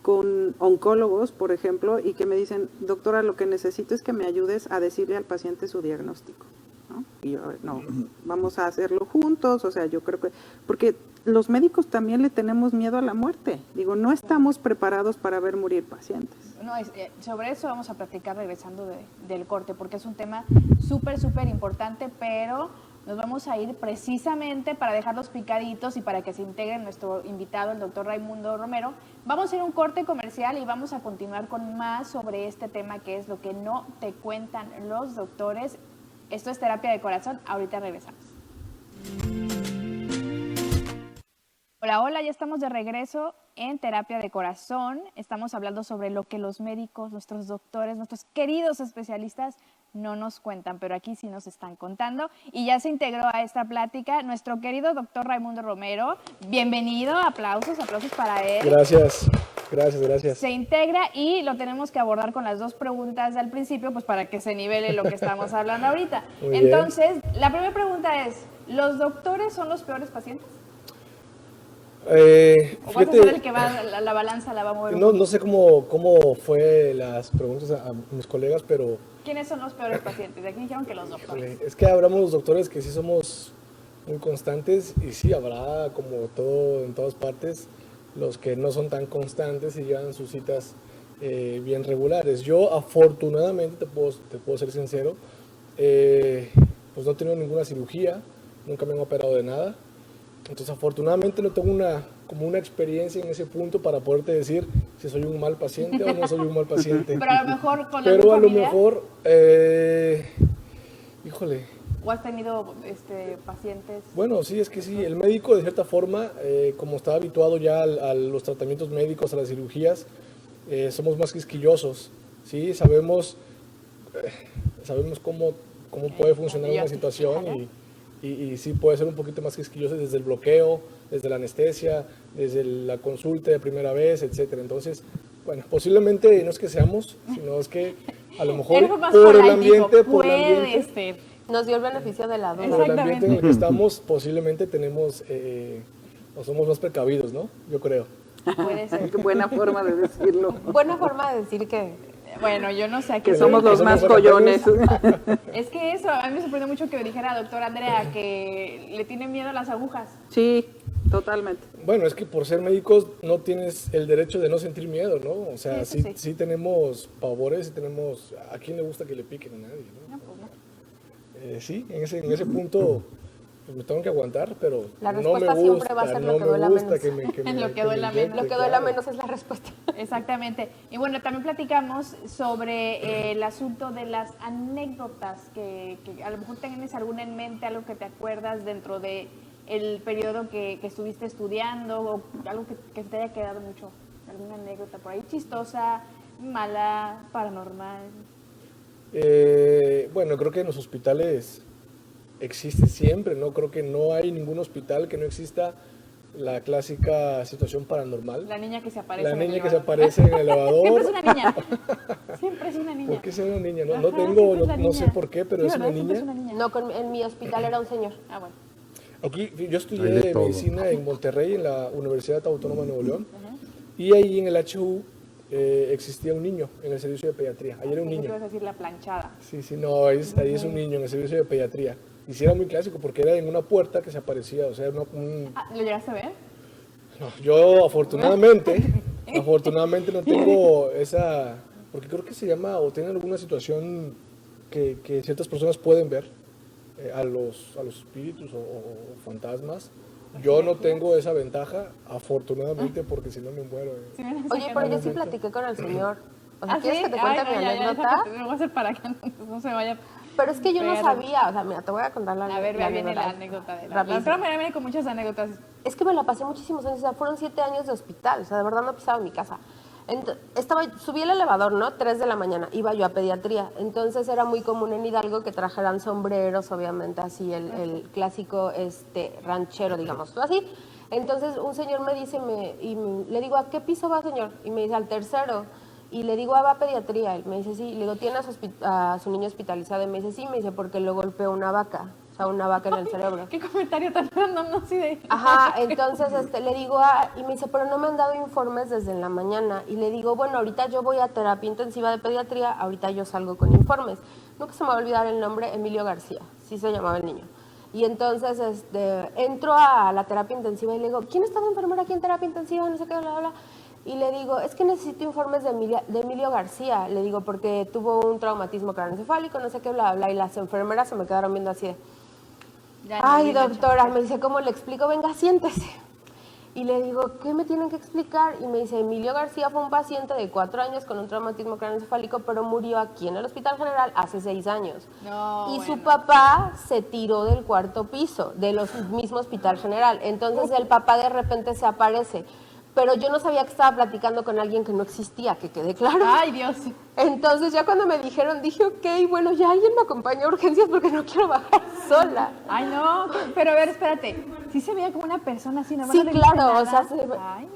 con oncólogos, por ejemplo, y que me dicen, doctora, lo que necesito es que me ayudes a decirle al paciente su diagnóstico, ¿no? Y yo, no, vamos a hacerlo juntos, o sea, yo creo que, porque los médicos también le tenemos miedo a la muerte, digo, no estamos preparados para ver morir pacientes. No, sobre eso vamos a platicar regresando del corte, porque es un tema súper, súper importante, pero nos vamos a ir precisamente para dejarlos picaditos y para que se integre nuestro invitado, el doctor Raimundo Romero. Vamos a ir a un corte comercial y vamos a continuar con más sobre este tema que es lo que no te cuentan los doctores. Esto es Terapia de Corazón, ahorita regresamos. Hola, hola, ya estamos de regreso en Terapia de Corazón. Estamos hablando sobre lo que los médicos, nuestros doctores, nuestros queridos especialistas no nos cuentan, pero aquí sí nos están contando. Y ya se integró a esta plática nuestro querido doctor Raimundo Romero. Bienvenido, aplausos para él. Gracias, gracias. Se integra y lo tenemos que abordar con las dos preguntas del principio, pues para que se nivele lo que estamos hablando ahorita. Muy Entonces, la primera pregunta es, ¿los doctores son los peores pacientes? ¿O vas a ser el que va, la balanza la va a mover? No sé cómo fue las preguntas a mis colegas, pero... ¿Quiénes son los peores pacientes? De aquí dijeron que los doctores. Es que hablamos los doctores que sí somos muy constantes y sí, habrá como todo en todas partes los que no son tan constantes y llevan sus citas bien regulares. Yo afortunadamente, te puedo ser sincero, pues no he tenido ninguna cirugía, nunca me han operado de nada. Entonces, afortunadamente no tengo como una experiencia en ese punto para poderte decir si soy un mal paciente o no soy un mal paciente. Pero a lo mejor con la Pero a lo familia, mejor, híjole. ¿o has tenido pacientes? Bueno, sí, es que sí, el médico de cierta forma, como está habituado ya a los tratamientos médicos, a las cirugías, somos más quisquillosos, ¿sí? Sabemos cómo puede funcionar una situación y sí puede ser un poquito más quisquilloso desde el bloqueo, desde la anestesia, desde la consulta de primera vez, etcétera. Entonces, bueno, posiblemente no es que seamos, sino es que a lo mejor por el ambiente, nos dio el beneficio de la duda. por el ambiente en el que estamos, posiblemente tenemos, o somos más precavidos, ¿no? Yo creo. Puede ser. Qué buena forma de decirlo. Buena forma de decir que... Bueno, yo no sé. Que somos los más collones. Es que eso, a mí me sorprendió mucho que dijera doctora Andrea que le tiene miedo a las agujas. Sí, totalmente. Bueno, es que por ser médicos no tienes el derecho de no sentir miedo, ¿no? O sea, sí tenemos pavores, tenemos... ¿A quién le gusta que le piquen? A nadie, ¿no? No, pues no. Sí, en ese punto pues me tengo que aguantar, pero la no respuesta me siempre gusta, va a ser no lo que me duela gusta menos. que me Lo que duela menos. Lo que duela menos es la respuesta. Exactamente. Y bueno, también platicamos sobre el asunto de las anécdotas, que a lo mejor tienes alguna en mente, algo que te acuerdas dentro de el periodo que estuviste estudiando, o algo que te haya quedado mucho, alguna anécdota por ahí chistosa, mala, paranormal. Bueno, creo que en los hospitales existe siempre, ¿no? Creo que no hay ningún hospital que no exista la clásica situación paranormal. La niña que se aparece La en el niña que se elevador. aparece en el elevador. Siempre es una niña. Siempre es una niña. ¿Por qué es una niña? No, Ajá, no tengo, siempre es la no sé niña. por qué, pero Sí, es una ¿verdad? Siempre niña. es una niña. No, en mi hospital era un señor. Ah, bueno. Aquí, yo Hay de estudié todo. medicina en Monterrey, en la Universidad Autónoma de Nuevo León, y ahí en el HU existía un niño en el servicio de pediatría. Ahí era un Pensé que niño. ibas a decir la planchada. Sí, no, ahí es un niño en el servicio de pediatría. Y sí era muy clásico porque era en una puerta que se aparecía, o sea, ¿lo llegaste a ver? No, yo afortunadamente no tengo esa, porque creo que se llama, o tienen alguna situación que ciertas personas pueden ver a los espíritus o fantasmas. Yo no tengo esa ventaja, afortunadamente, porque si no me muero. Oye, pero yo sí platiqué con el señor. O sea, ¿Ah, ¿quieres sí? que te cuente mi anécdota? Lo voy a hacer para que no se vaya. Pero es que yo no Pero- sabía, o sea, mira, te voy a contar la A ver, la viene la anécdota de la Rapidísimo. doctora María viene con muchas anécdotas. Es que me la pasé muchísimos años, o sea, fueron 7 años de hospital, o sea, de verdad no pisaba mi casa. Subí el elevador, ¿no? 3 de la mañana, iba yo a pediatría. Entonces era muy común en Hidalgo que trajeran sombreros, obviamente, así el clásico ranchero, digamos, así. Entonces un señor me dice, le digo, ¿a qué piso va, señor? Y me dice, al tercero. Y le digo, va a pediatría. Él me dice, sí. Le digo, ¿tiene a su niño hospitalizado? Y me dice, sí. Me dice, porque lo golpeó una vaca. O sea, una vaca en el cerebro. Qué comentario tan random, no sé. Ajá, entonces le digo, y me dice, pero no me han dado informes desde en la mañana. Y le digo, bueno, ahorita yo voy a terapia intensiva de pediatría, ahorita yo salgo con informes. Nunca se me va a olvidar el nombre, Emilio García, sí se llamaba el niño. Y entonces entro a la terapia intensiva y le digo, ¿quién está de enfermera aquí en terapia intensiva? No sé qué, bla, bla, bla. Y le digo, es que necesito informes de Emilio García. Le digo, porque tuvo un traumatismo craneoencefálico, no sé qué, bla, bla. Y las enfermeras se me quedaron viendo así de, ay, doctora, me dice, ¿cómo le explico? Venga, siéntese. Y le digo, ¿qué me tienen que explicar? Y me dice, Emilio García fue un paciente de 4 años con un traumatismo craneoencefálico, pero murió aquí en el Hospital General hace 6 años. No, y bueno. su papá se tiró del 4º piso del mismo Hospital General. Entonces el papá de repente se aparece. Pero yo no sabía que estaba platicando con alguien que no existía, que quede claro. Ay, Dios. Entonces ya cuando me dijeron, dije, ok, bueno, ya alguien me acompaña a urgencias porque no quiero bajar sola. Ay, no. Pero a ver, espérate. Sí se veía como una persona así, ¿no? Sí, ¿No le claro, viste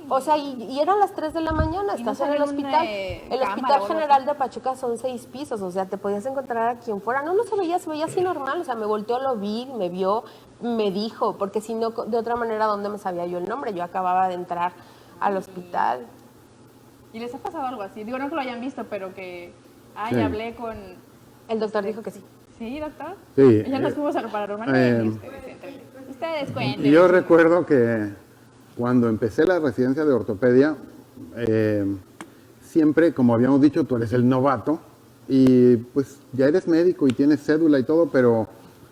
o sea, nada? y eran las 3 de la mañana, ¿Y no estás en el salió un, hospital. El cámara Hospital o algo General de Pachuca son 6 pisos, o sea, te podías encontrar a quien fuera. No se veía así normal, o sea, me volteó, lo vi, me vio, me dijo, porque si no, de otra manera, ¿dónde me sabía yo el nombre? Yo acababa de entrar al hospital. ¿Y les ha pasado algo así? Digo, no que lo hayan visto, pero que... Ay, Sí. hablé con... El doctor dijo que sí. ¿Sí, doctor? Sí, Ya nos fuimos a lo paranormal. Y ustedes cuenten. Y yo recuerdo que cuando empecé la residencia de ortopedia, siempre, como habíamos dicho, tú eres el novato y pues ya eres médico y tienes cédula y todo, pero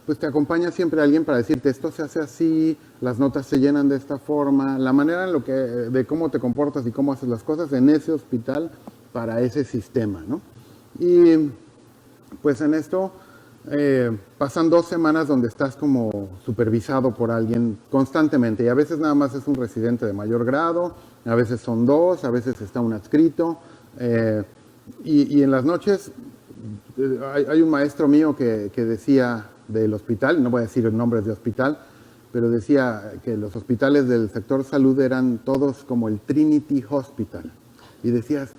pues te acompaña siempre alguien para decirte esto se hace así, las notas se llenan de esta forma, la manera en de cómo te comportas y cómo haces las cosas en ese hospital para ese sistema, ¿no? Y pues en esto pasan 2 semanas donde estás como supervisado por alguien constantemente y a veces nada más es un residente de mayor grado, a veces son 2, a veces está un adscrito y en las noches hay un maestro mío que decía del hospital, no voy a decir nombres de hospital, pero decía que los hospitales del sector salud eran todos como el Trinity Hospital y decías,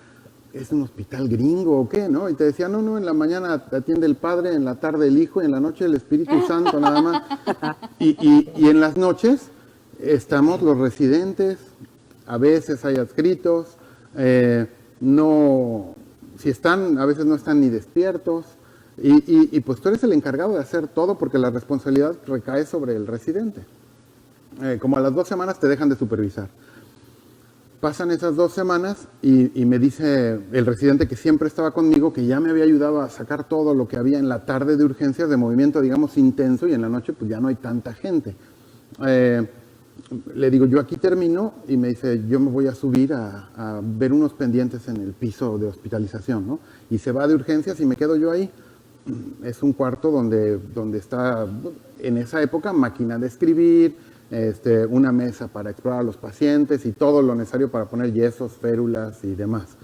¿es un hospital gringo o qué? ¿No? Y te decía, no, en la mañana te atiende el Padre, en la tarde el Hijo y en la noche el Espíritu Santo nada más. Y en las noches estamos los residentes, a veces hay adscritos, si están, a veces no están ni despiertos. Y pues tú eres el encargado de hacer todo porque la responsabilidad recae sobre el residente. Como a las 2 semanas te dejan de supervisar. Pasan esas 2 semanas y me dice el residente que siempre estaba conmigo que ya me había ayudado a sacar todo lo que había en la tarde de urgencias de movimiento, digamos, intenso y en la noche pues ya no hay tanta gente. Le digo, yo aquí termino y me dice, yo me voy a subir a ver unos pendientes en el piso de hospitalización, ¿no? Y se va de urgencias y me quedo yo ahí. Es un cuarto donde está, en esa época, máquina de escribir, una mesa para explorar a los pacientes y todo lo necesario para poner yesos, férulas y demás.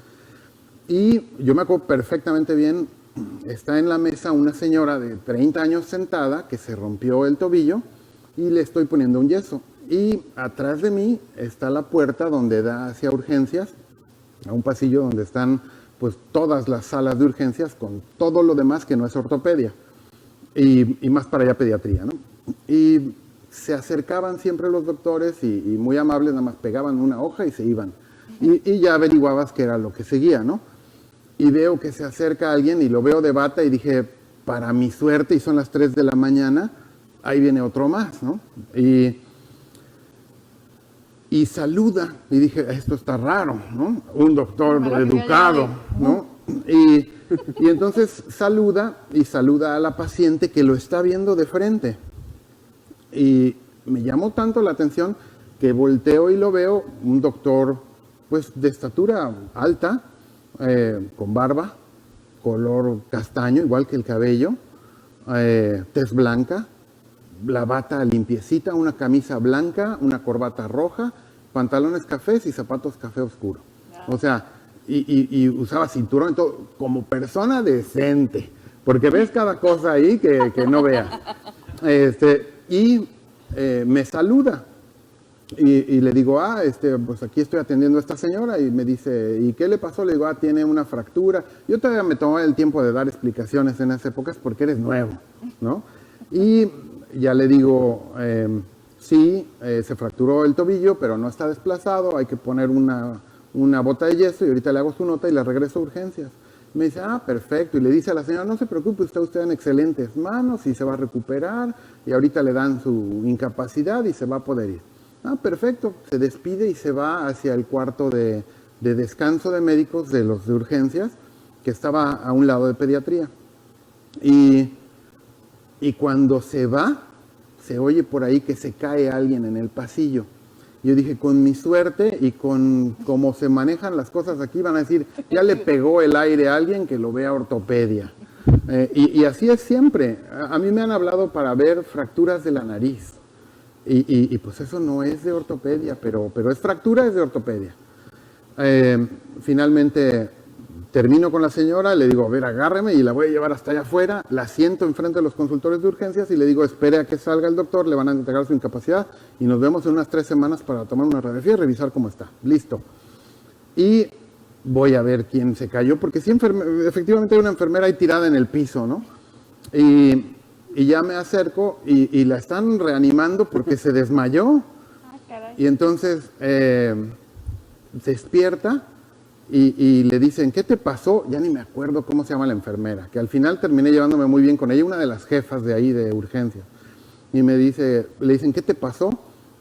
Y yo me acuerdo perfectamente bien, está en la mesa una señora de 30 años sentada que se rompió el tobillo y le estoy poniendo un yeso. Y atrás de mí está la puerta donde da hacia urgencias, a un pasillo donde están pues todas las salas de urgencias con todo lo demás que no es ortopedia y más para allá pediatría, ¿no? Y se acercaban siempre los doctores y muy amables, nada más pegaban una hoja y se iban. Y ya averiguabas qué era lo que seguía, ¿no? Y veo que se acerca alguien y lo veo de bata y dije, para mi suerte, y son las 3 de la mañana, ahí viene otro más, ¿no? Y saluda, y dije, esto está raro, ¿no? Un doctor educado, ¿no? Y entonces saluda a la paciente que lo está viendo de frente. Y me llamó tanto la atención que volteo y lo veo, un doctor pues de estatura alta, con barba, color castaño, igual que el cabello, tez blanca, la bata limpiecita, una camisa blanca, una corbata roja, pantalones cafés y zapatos café oscuro. O sea, y usaba cinturón y todo, como persona decente, porque ves cada cosa ahí que no vea. Y me saluda. Y le digo, pues aquí estoy atendiendo a esta señora, y me dice, ¿y qué le pasó? Le digo, tiene una fractura. Yo todavía me tomaba el tiempo de dar explicaciones en esas épocas porque eres nuevo, ¿no? Y ya le digo, sí, se fracturó el tobillo, pero no está desplazado, hay que poner una bota de yeso y ahorita le hago su nota y la regreso a urgencias. Me dice, perfecto. Y le dice a la señora, no se preocupe, está usted en excelentes manos y se va a recuperar y ahorita le dan su incapacidad y se va a poder ir. Perfecto. Se despide y se va hacia el cuarto de descanso de médicos de los de urgencias, que estaba a un lado de pediatría. Y cuando se va, se oye por ahí que se cae alguien en el pasillo. Yo dije, con mi suerte y con cómo se manejan las cosas aquí, van a decir, ya le pegó el aire a alguien que lo vea ortopedia. Y así es siempre. A mí me han hablado para ver fracturas de la nariz. Y pues eso no es de ortopedia, pero es fractura, es de ortopedia. Finalmente termino con la señora, le digo, a ver, agárreme y la voy a llevar hasta allá afuera, la siento enfrente de los consultores de urgencias y le digo, espere a que salga el doctor, le van a entregar su incapacidad y nos vemos en unas 3 semanas para tomar una radiografía y revisar cómo está. Listo. Y voy a ver quién se cayó, porque sí, efectivamente hay una enfermera ahí tirada en el piso, ¿no? Y ya me acerco y la están reanimando porque se desmayó. Y entonces se despierta. Y le dicen, ¿qué te pasó? Ya ni me acuerdo cómo se llama la enfermera, que al final terminé llevándome muy bien con ella, una de las jefas de ahí de urgencia. Y le dicen, ¿qué te pasó?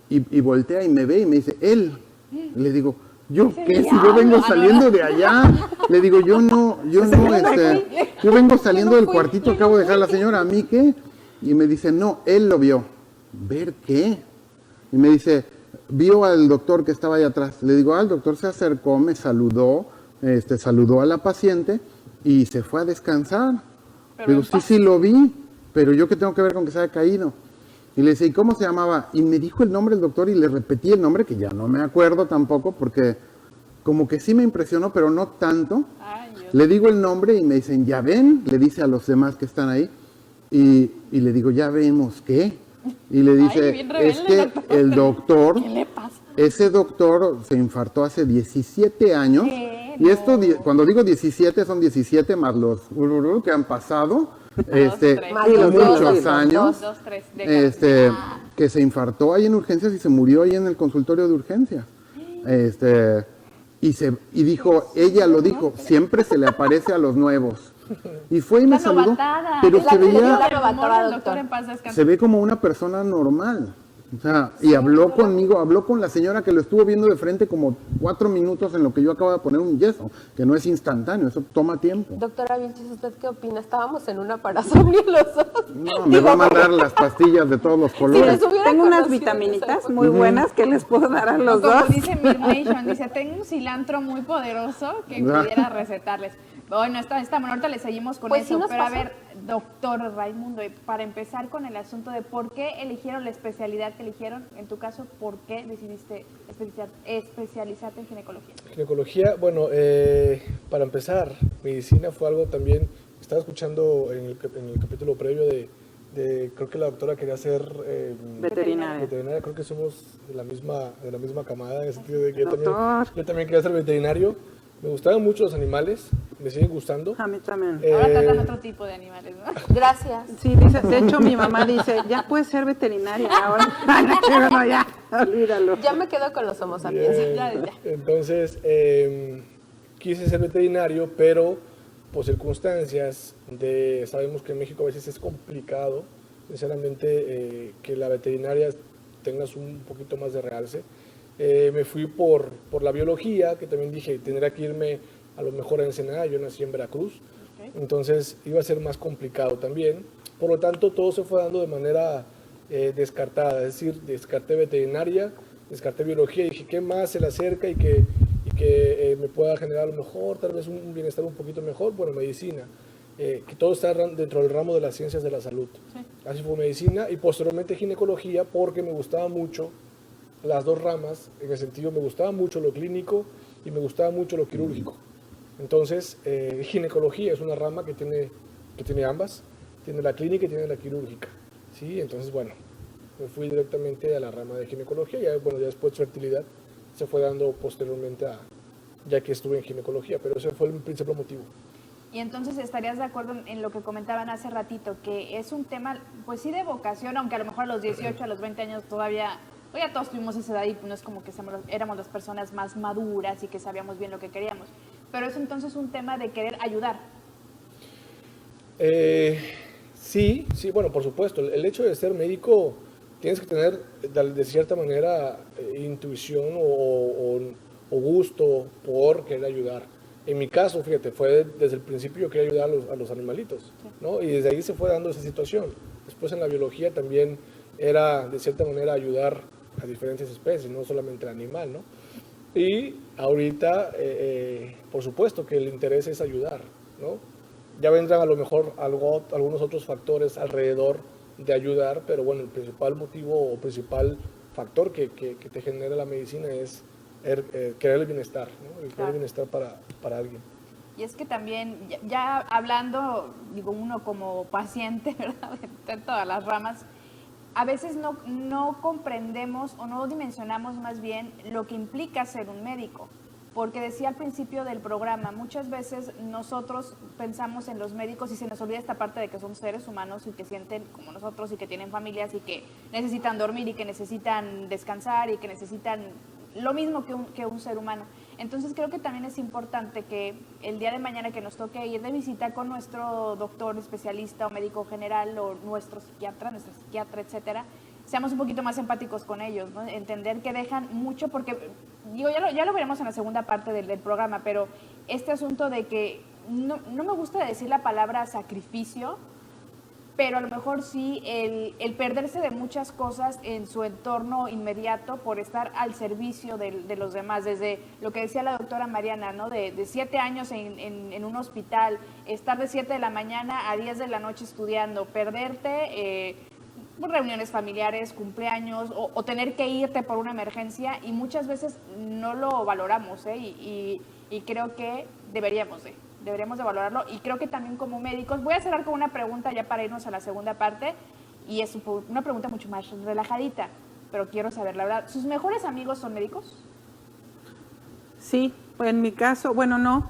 Y voltea y me ve y me dice, él. Y le digo, ¿yo qué? Si yo vengo saliendo de allá. Le digo, yo vengo saliendo del cuartito, acabo de dejar a la señora, ¿a mí qué? Y me dice, no, él lo vio. ¿Ver qué? Y me dice, vio al doctor que estaba ahí atrás. Le digo, el doctor se acercó, me saludó, saludó a la paciente y se fue a descansar. Le digo, sí lo vi, pero yo qué tengo que ver con que se haya caído. Y le dice, ¿y cómo se llamaba? Y me dijo el nombre del doctor y le repetí el nombre, que ya no me acuerdo tampoco, porque como que sí me impresionó, pero no tanto. Le digo el nombre y me dicen, ¿ya ven? Le dice a los demás que están ahí. Y le digo, ¿ya vemos qué? Y le dice, es que el doctor, ¿Qué le pasa? ese doctor se infartó hace 17 años. ¿Qué? Y esto, cuando digo 17, son 17 más los que han pasado, muchos años, que se infartó ahí en urgencias y se murió ahí en el consultorio de urgencias. Y dijo, ella lo dijo, siempre se le aparece a los nuevos. Y fue y me saludó, pero se ve como una persona normal. O sea, y habló conmigo, habló con la señora que lo estuvo viendo de frente como 4 minutos en lo que yo acabo de poner un yeso, que no es instantáneo, eso toma tiempo. Doctora Vilchis, ¿usted qué opina? Estábamos en una parasomnia los dos. No, me va a mandar las pastillas de todos los colores. Tengo unas vitaminitas muy buenas que les puedo dar a los dos. Como dice Mirnation, dice, tengo un cilantro muy poderoso que pudiera recetarles. Bueno, ahorita le seguimos con pues eso, sí pero a ver, doctor Raimundo, para empezar con el asunto de por qué eligieron la especialidad que eligieron, en tu caso, ¿por qué decidiste especializarte en ginecología? Ginecología, bueno, para empezar, medicina fue algo también, estaba escuchando en el capítulo previo creo que la doctora quería ser veterinaria, creo que somos de la misma camada, en el sentido de que yo también quería ser veterinario. Me gustaban mucho los animales, me siguen gustando. A mí también. Ahora tratan otro tipo de animales, ¿no? Gracias. Sí, dice, de hecho mi mamá dice, ya puedes ser veterinaria ahora. Bueno, ya, olvídalo. Ya me quedo con los Homo sapiens. Ya. Entonces, quise ser veterinario, pero por circunstancias sabemos que en México a veces es complicado, sinceramente, que la veterinaria tengas un poquito más de realce. Me fui por la biología, que también dije, tendría que irme a lo mejor a Ensenada, yo nací en Veracruz, entonces iba a ser más complicado también. Por lo tanto, todo se fue dando de manera descartada, es decir, descarté veterinaria, descarté biología y dije, ¿qué más se le acerca y que me pueda generar a lo mejor, tal vez un bienestar un poquito mejor? Bueno, medicina, que todo está dentro del ramo de las ciencias de la salud. Sí. Así fue medicina y posteriormente ginecología, porque me gustaba mucho las dos ramas, en el sentido me gustaba mucho lo clínico y me gustaba mucho lo quirúrgico. Entonces, ginecología es una rama que tiene ambas, tiene la clínica y tiene la quirúrgica, ¿sí? Entonces, bueno, me fui directamente a la rama de ginecología, ya, bueno, ya después fertilidad se fue dando posteriormente ya que estuve en ginecología, pero ese fue el principal motivo. Y entonces estarías de acuerdo en lo que comentaban hace ratito, que es un tema, pues sí, de vocación, aunque a lo mejor a los 18, a los 20 años todavía, pues ya todos tuvimos esa edad y no es como que éramos las personas más maduras y que sabíamos bien lo que queríamos, pero es entonces un tema de querer ayudar. Sí, bueno, por supuesto, el hecho de ser médico tienes que tener de cierta manera intuición o gusto por querer ayudar. En mi caso, fíjate, fue desde el principio yo quería ayudar a los animalitos, ¿no? Y desde ahí se fue dando esa situación. Después en la biología también era, de cierta manera, ayudar a diferentes especies, no solamente el animal, ¿no? Y ahorita, por supuesto que el interés es ayudar, ¿no? Ya vendrán a lo mejor algunos otros factores alrededor de ayudar, pero bueno, el principal motivo o principal factor que te genera la medicina es querer el bienestar, ¿no? El querer el bienestar para alguien. Y es que también, ya hablando, digo, uno como paciente, ¿verdad?, de todas las ramas, a veces no comprendemos o no dimensionamos más bien lo que implica ser un médico. Porque decía al principio del programa, muchas veces nosotros pensamos en los médicos y se nos olvida esta parte de que son seres humanos y que sienten como nosotros y que tienen familias y que necesitan dormir y que necesitan descansar y que necesitan lo mismo que un ser humano. Entonces creo que también es importante que el día de mañana que nos toque ir de visita con nuestro doctor especialista o médico general o nuestra psiquiatra, etcétera, seamos un poquito más empáticos con ellos, ¿no? Entender que dejan mucho, porque digo, ya lo veremos en la segunda parte del programa, pero este asunto de que no me gusta decir la palabra sacrificio, pero a lo mejor sí el perderse de muchas cosas en su entorno inmediato por estar al servicio de los demás, desde lo que decía la doctora Mariana, ¿no? De 7 años en un hospital, estar de 7 de la mañana a 10 de la noche estudiando, perderte reuniones familiares, cumpleaños o tener que irte por una emergencia, y muchas veces no lo valoramos, y creo que deberíamos de valorarlo, y creo que también como médicos, voy a cerrar con una pregunta ya para irnos a la segunda parte, y es una pregunta mucho más relajadita, pero quiero saber la verdad, ¿sus mejores amigos son médicos? Sí, en mi caso, bueno, no,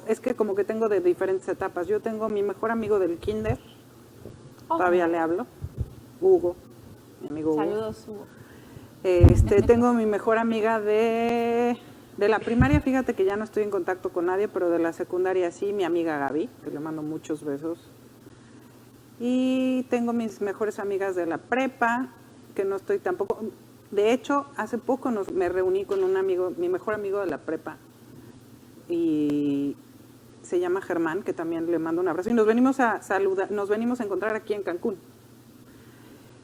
es que como que tengo de diferentes etapas. Yo tengo mi mejor amigo del kinder, todavía le hablo, Hugo, mi amigo Hugo. Saludos, Hugo. Tengo mi mejor amiga de la primaria, fíjate que ya no estoy en contacto con nadie, pero de la secundaria sí, mi amiga Gaby, que le mando muchos besos. Y tengo mis mejores amigas de la prepa, que no estoy tampoco. De hecho, hace poco me reuní con un amigo, mi mejor amigo de la prepa, y se llama Germán, que también le mando un abrazo, y nos venimos a saludar, nos venimos a encontrar aquí en Cancún.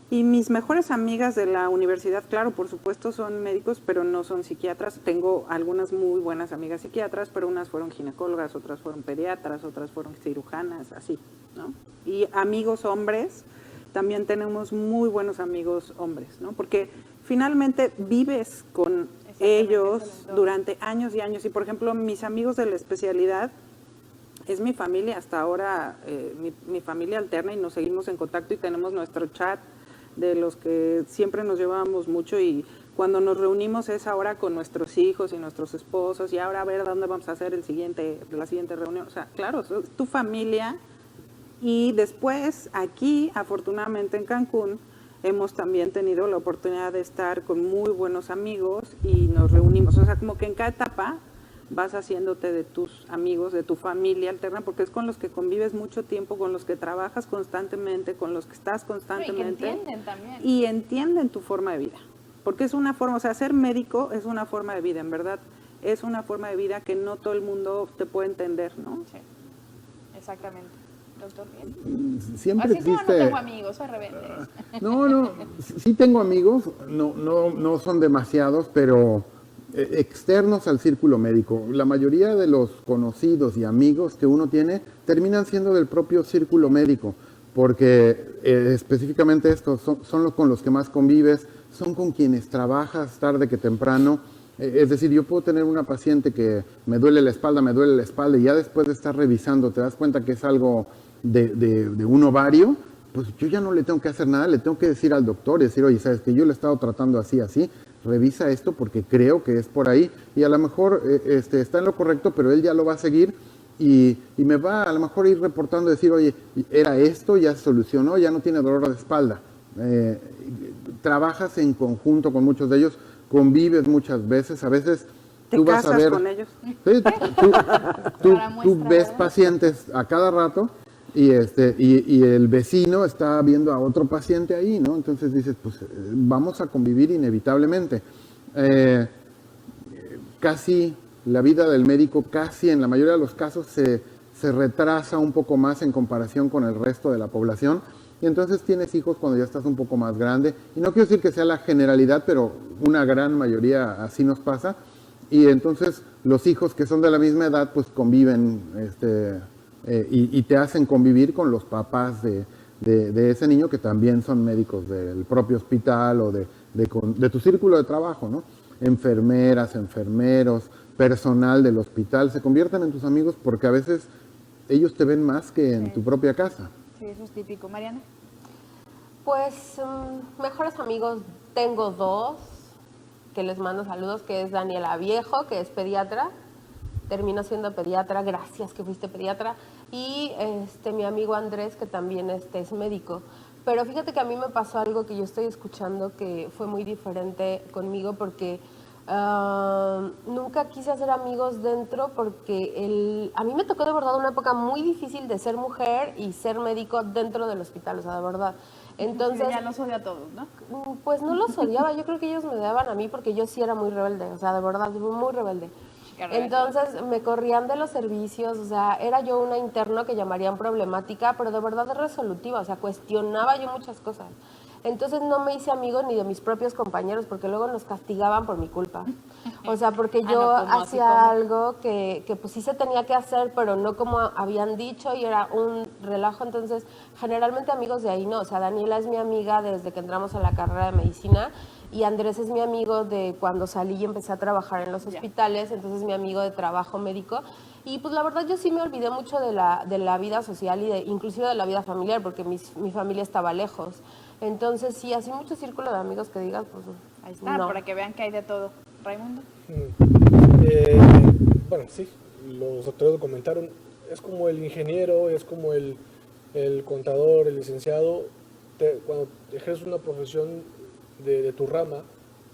Y mis mejores amigas de la universidad, claro, por supuesto, son médicos, pero no son psiquiatras. Tengo algunas muy buenas amigas psiquiatras, pero unas fueron ginecólogas, otras fueron pediatras, otras fueron cirujanas, así, ¿no? Y amigos hombres, también tenemos muy buenos amigos hombres, ¿no? Porque finalmente vives con ellos durante años y años. Y, por ejemplo, mis amigos de la especialidad es mi familia hasta ahora, mi familia alterna, y nos seguimos en contacto y tenemos nuestro chat de los que siempre nos llevábamos mucho, y cuando nos reunimos es ahora con nuestros hijos y nuestros esposos, y ahora a ver dónde vamos a hacer la siguiente reunión. O sea, claro, es tu familia. Y después aquí, afortunadamente en Cancún, hemos también tenido la oportunidad de estar con muy buenos amigos y nos reunimos. O sea, como que en cada etapa vas haciéndote de tus amigos, de tu familia alterna, porque es con los que convives mucho tiempo, con los que trabajas constantemente, con los que estás constantemente. Y que entienden también. Y entienden tu forma de vida. Porque es una forma, o sea, ser médico es una forma de vida, en verdad. Es una forma de vida que no todo el mundo te puede entender, ¿no? Sí, exactamente. Doctor, bien. Siempre así existe... no tengo amigos, soy rebelde. No, sí tengo amigos, no son demasiados, pero externos al círculo médico. La mayoría de los conocidos y amigos que uno tiene terminan siendo del propio círculo médico, porque específicamente estos son los con los que más convives, son con quienes trabajas tarde que temprano. Es decir, yo puedo tener una paciente que me duele la espalda, y ya después de estar revisando te das cuenta que es algo de un ovario, pues yo ya no le tengo que hacer nada, le tengo que decir al doctor, decir, oye, sabes que yo le he estado tratando así, así, revisa esto porque creo que es por ahí, y a lo mejor está en lo correcto, pero él ya lo va a seguir y me va a lo mejor ir reportando, decir, oye, era esto, ya se solucionó, ya no tiene dolor de espalda. Trabajas en conjunto con muchos de ellos, convives muchas veces, a veces ¿Te tú vas a casas ver, con ellos? sí, tú Para muestra, ves ¿verdad? pacientes a cada rato y el vecino está viendo a otro paciente ahí, ¿no? Entonces dices, pues vamos a convivir inevitablemente. Casi la vida del médico, casi en la mayoría de los casos se retrasa un poco más en comparación con el resto de la población. Y entonces tienes hijos cuando ya estás un poco más grande. Y no quiero decir que sea la generalidad, pero una gran mayoría así nos pasa. Y entonces los hijos que son de la misma edad, pues conviven y te hacen convivir con los papás de ese niño que también son médicos del propio hospital o de tu círculo de trabajo, ¿no? Enfermeras, enfermeros, personal del hospital, se convierten en tus amigos porque a veces ellos te ven más que en tu propia casa. Sí, eso es típico. Mariana. Pues mejores amigos tengo dos, que les mando saludos, que es Daniela Viejo, que es pediatra, terminó siendo pediatra, gracias que fuiste pediatra, y mi amigo Andrés, que también es médico. Pero fíjate que a mí me pasó algo que yo estoy escuchando que fue muy diferente conmigo porque nunca quise hacer amigos dentro porque a mí me tocó de verdad una época muy difícil de ser mujer y ser médico dentro del hospital, o sea, de verdad. Entonces, Ya los odia a todos, ¿no? pues no los odiaba, yo creo que ellos me odiaban a mí porque yo sí era muy rebelde, o sea, de verdad, muy rebelde. Entonces me corrían de los servicios, o sea, era yo una interna que llamarían problemática, pero de verdad resolutiva, o sea, cuestionaba yo muchas cosas. Entonces no me hice amigo ni de mis propios compañeros porque luego nos castigaban por mi culpa. O sea, porque yo no, ¿cómo? ¿Así hacía cómo? algo que pues sí se tenía que hacer, pero no como habían dicho y era un relajo. Entonces, generalmente amigos de ahí no. O sea, Daniela es mi amiga desde que entramos a la carrera de medicina y Andrés es mi amigo de cuando salí y empecé a trabajar en los hospitales, entonces mi amigo de trabajo médico. Y pues la verdad yo sí me olvidé mucho de la vida social y inclusive de la vida familiar porque mi familia estaba lejos. Entonces sí, así mucho círculo de amigos que digas, pues Ahí está, no. para que vean que hay de todo. Raimundo. Bueno, sí, los doctores lo comentaron, es como el ingeniero, es como el contador, el licenciado, cuando ejerces una profesión de tu rama,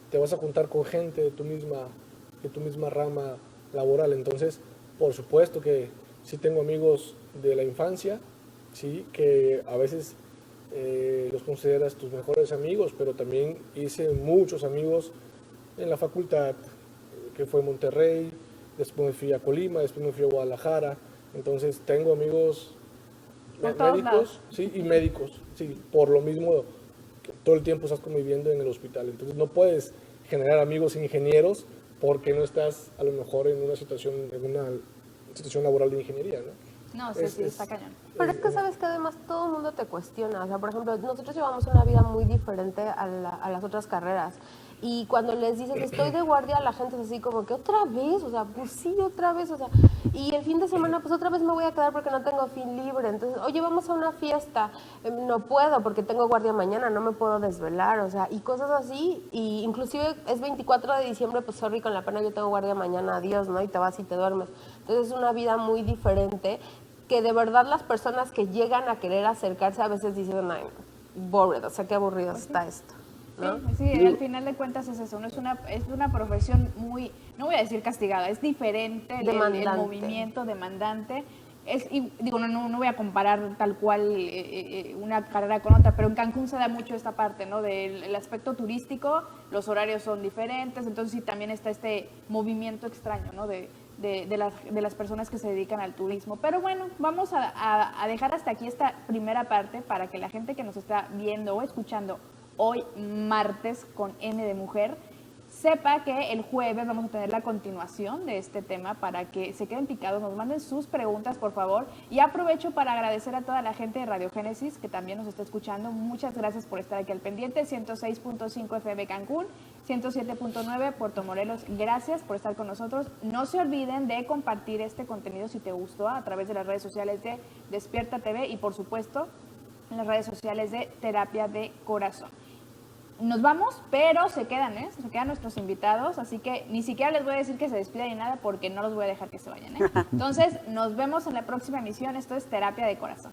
te vas a juntar con gente de tu misma rama laboral, entonces, por supuesto que sí tengo amigos de la infancia, sí, que a veces los consideras tus mejores amigos, pero también hice muchos amigos en la facultad, que fue Monterrey, después me fui a Colima, después me fui a Guadalajara, entonces tengo amigos Por todos médicos, lados. sí, y médicos, sí, por lo mismo que todo el tiempo estás conviviendo en el hospital, entonces no puedes generar amigos ingenieros porque no estás a lo mejor en una situación laboral de ingeniería, ¿no? No, sí, está cañón. Pero es que sabes que además todo el mundo te cuestiona, o sea, por ejemplo, nosotros llevamos una vida muy diferente a las otras carreras y cuando les dices estoy de guardia, la gente es así como que otra vez, o sea, pues sí, otra vez, o sea, y el fin de semana pues otra vez me voy a quedar porque no tengo fin libre, entonces, oye, vamos a una fiesta, no puedo porque tengo guardia mañana, no me puedo desvelar, o sea, y cosas así, y inclusive es 24 de diciembre, pues sorry, con la pena yo tengo guardia mañana, adiós, ¿no? Y te vas y te duermes, entonces es una vida muy diferente que de verdad las personas que llegan a querer acercarse a veces dicen, ay, bored, o sea, qué aburrido está esto, ¿no? Sí, al final de cuentas es eso, ¿no? Es una profesión muy, no voy a decir castigada, es diferente el movimiento demandante. No voy a comparar tal cual una carrera con otra, pero en Cancún se da mucho esta parte, ¿no? Del aspecto turístico, los horarios son diferentes, entonces sí también está este movimiento extraño, ¿no? De las personas que se dedican al turismo. Pero bueno, vamos a dejar hasta aquí esta primera parte para que la gente que nos está viendo o escuchando hoy martes con N de mujer sepa que el jueves vamos a tener la continuación de este tema para que se queden picados, nos manden sus preguntas, por favor. Y aprovecho para agradecer a toda la gente de Radio Génesis que también nos está escuchando. Muchas gracias por estar aquí al pendiente. 106.5 FM Cancún, 107.9 Puerto Morelos. Gracias por estar con nosotros. No se olviden de compartir este contenido si te gustó a través de las redes sociales de Despierta TV y, por supuesto, en las redes sociales de Terapia de Corazón. Nos vamos, pero se quedan nuestros invitados, así que ni siquiera les voy a decir que se despidan ni nada porque no los voy a dejar que se vayan. Entonces, nos vemos en la próxima emisión. Esto es Terapia de Corazón.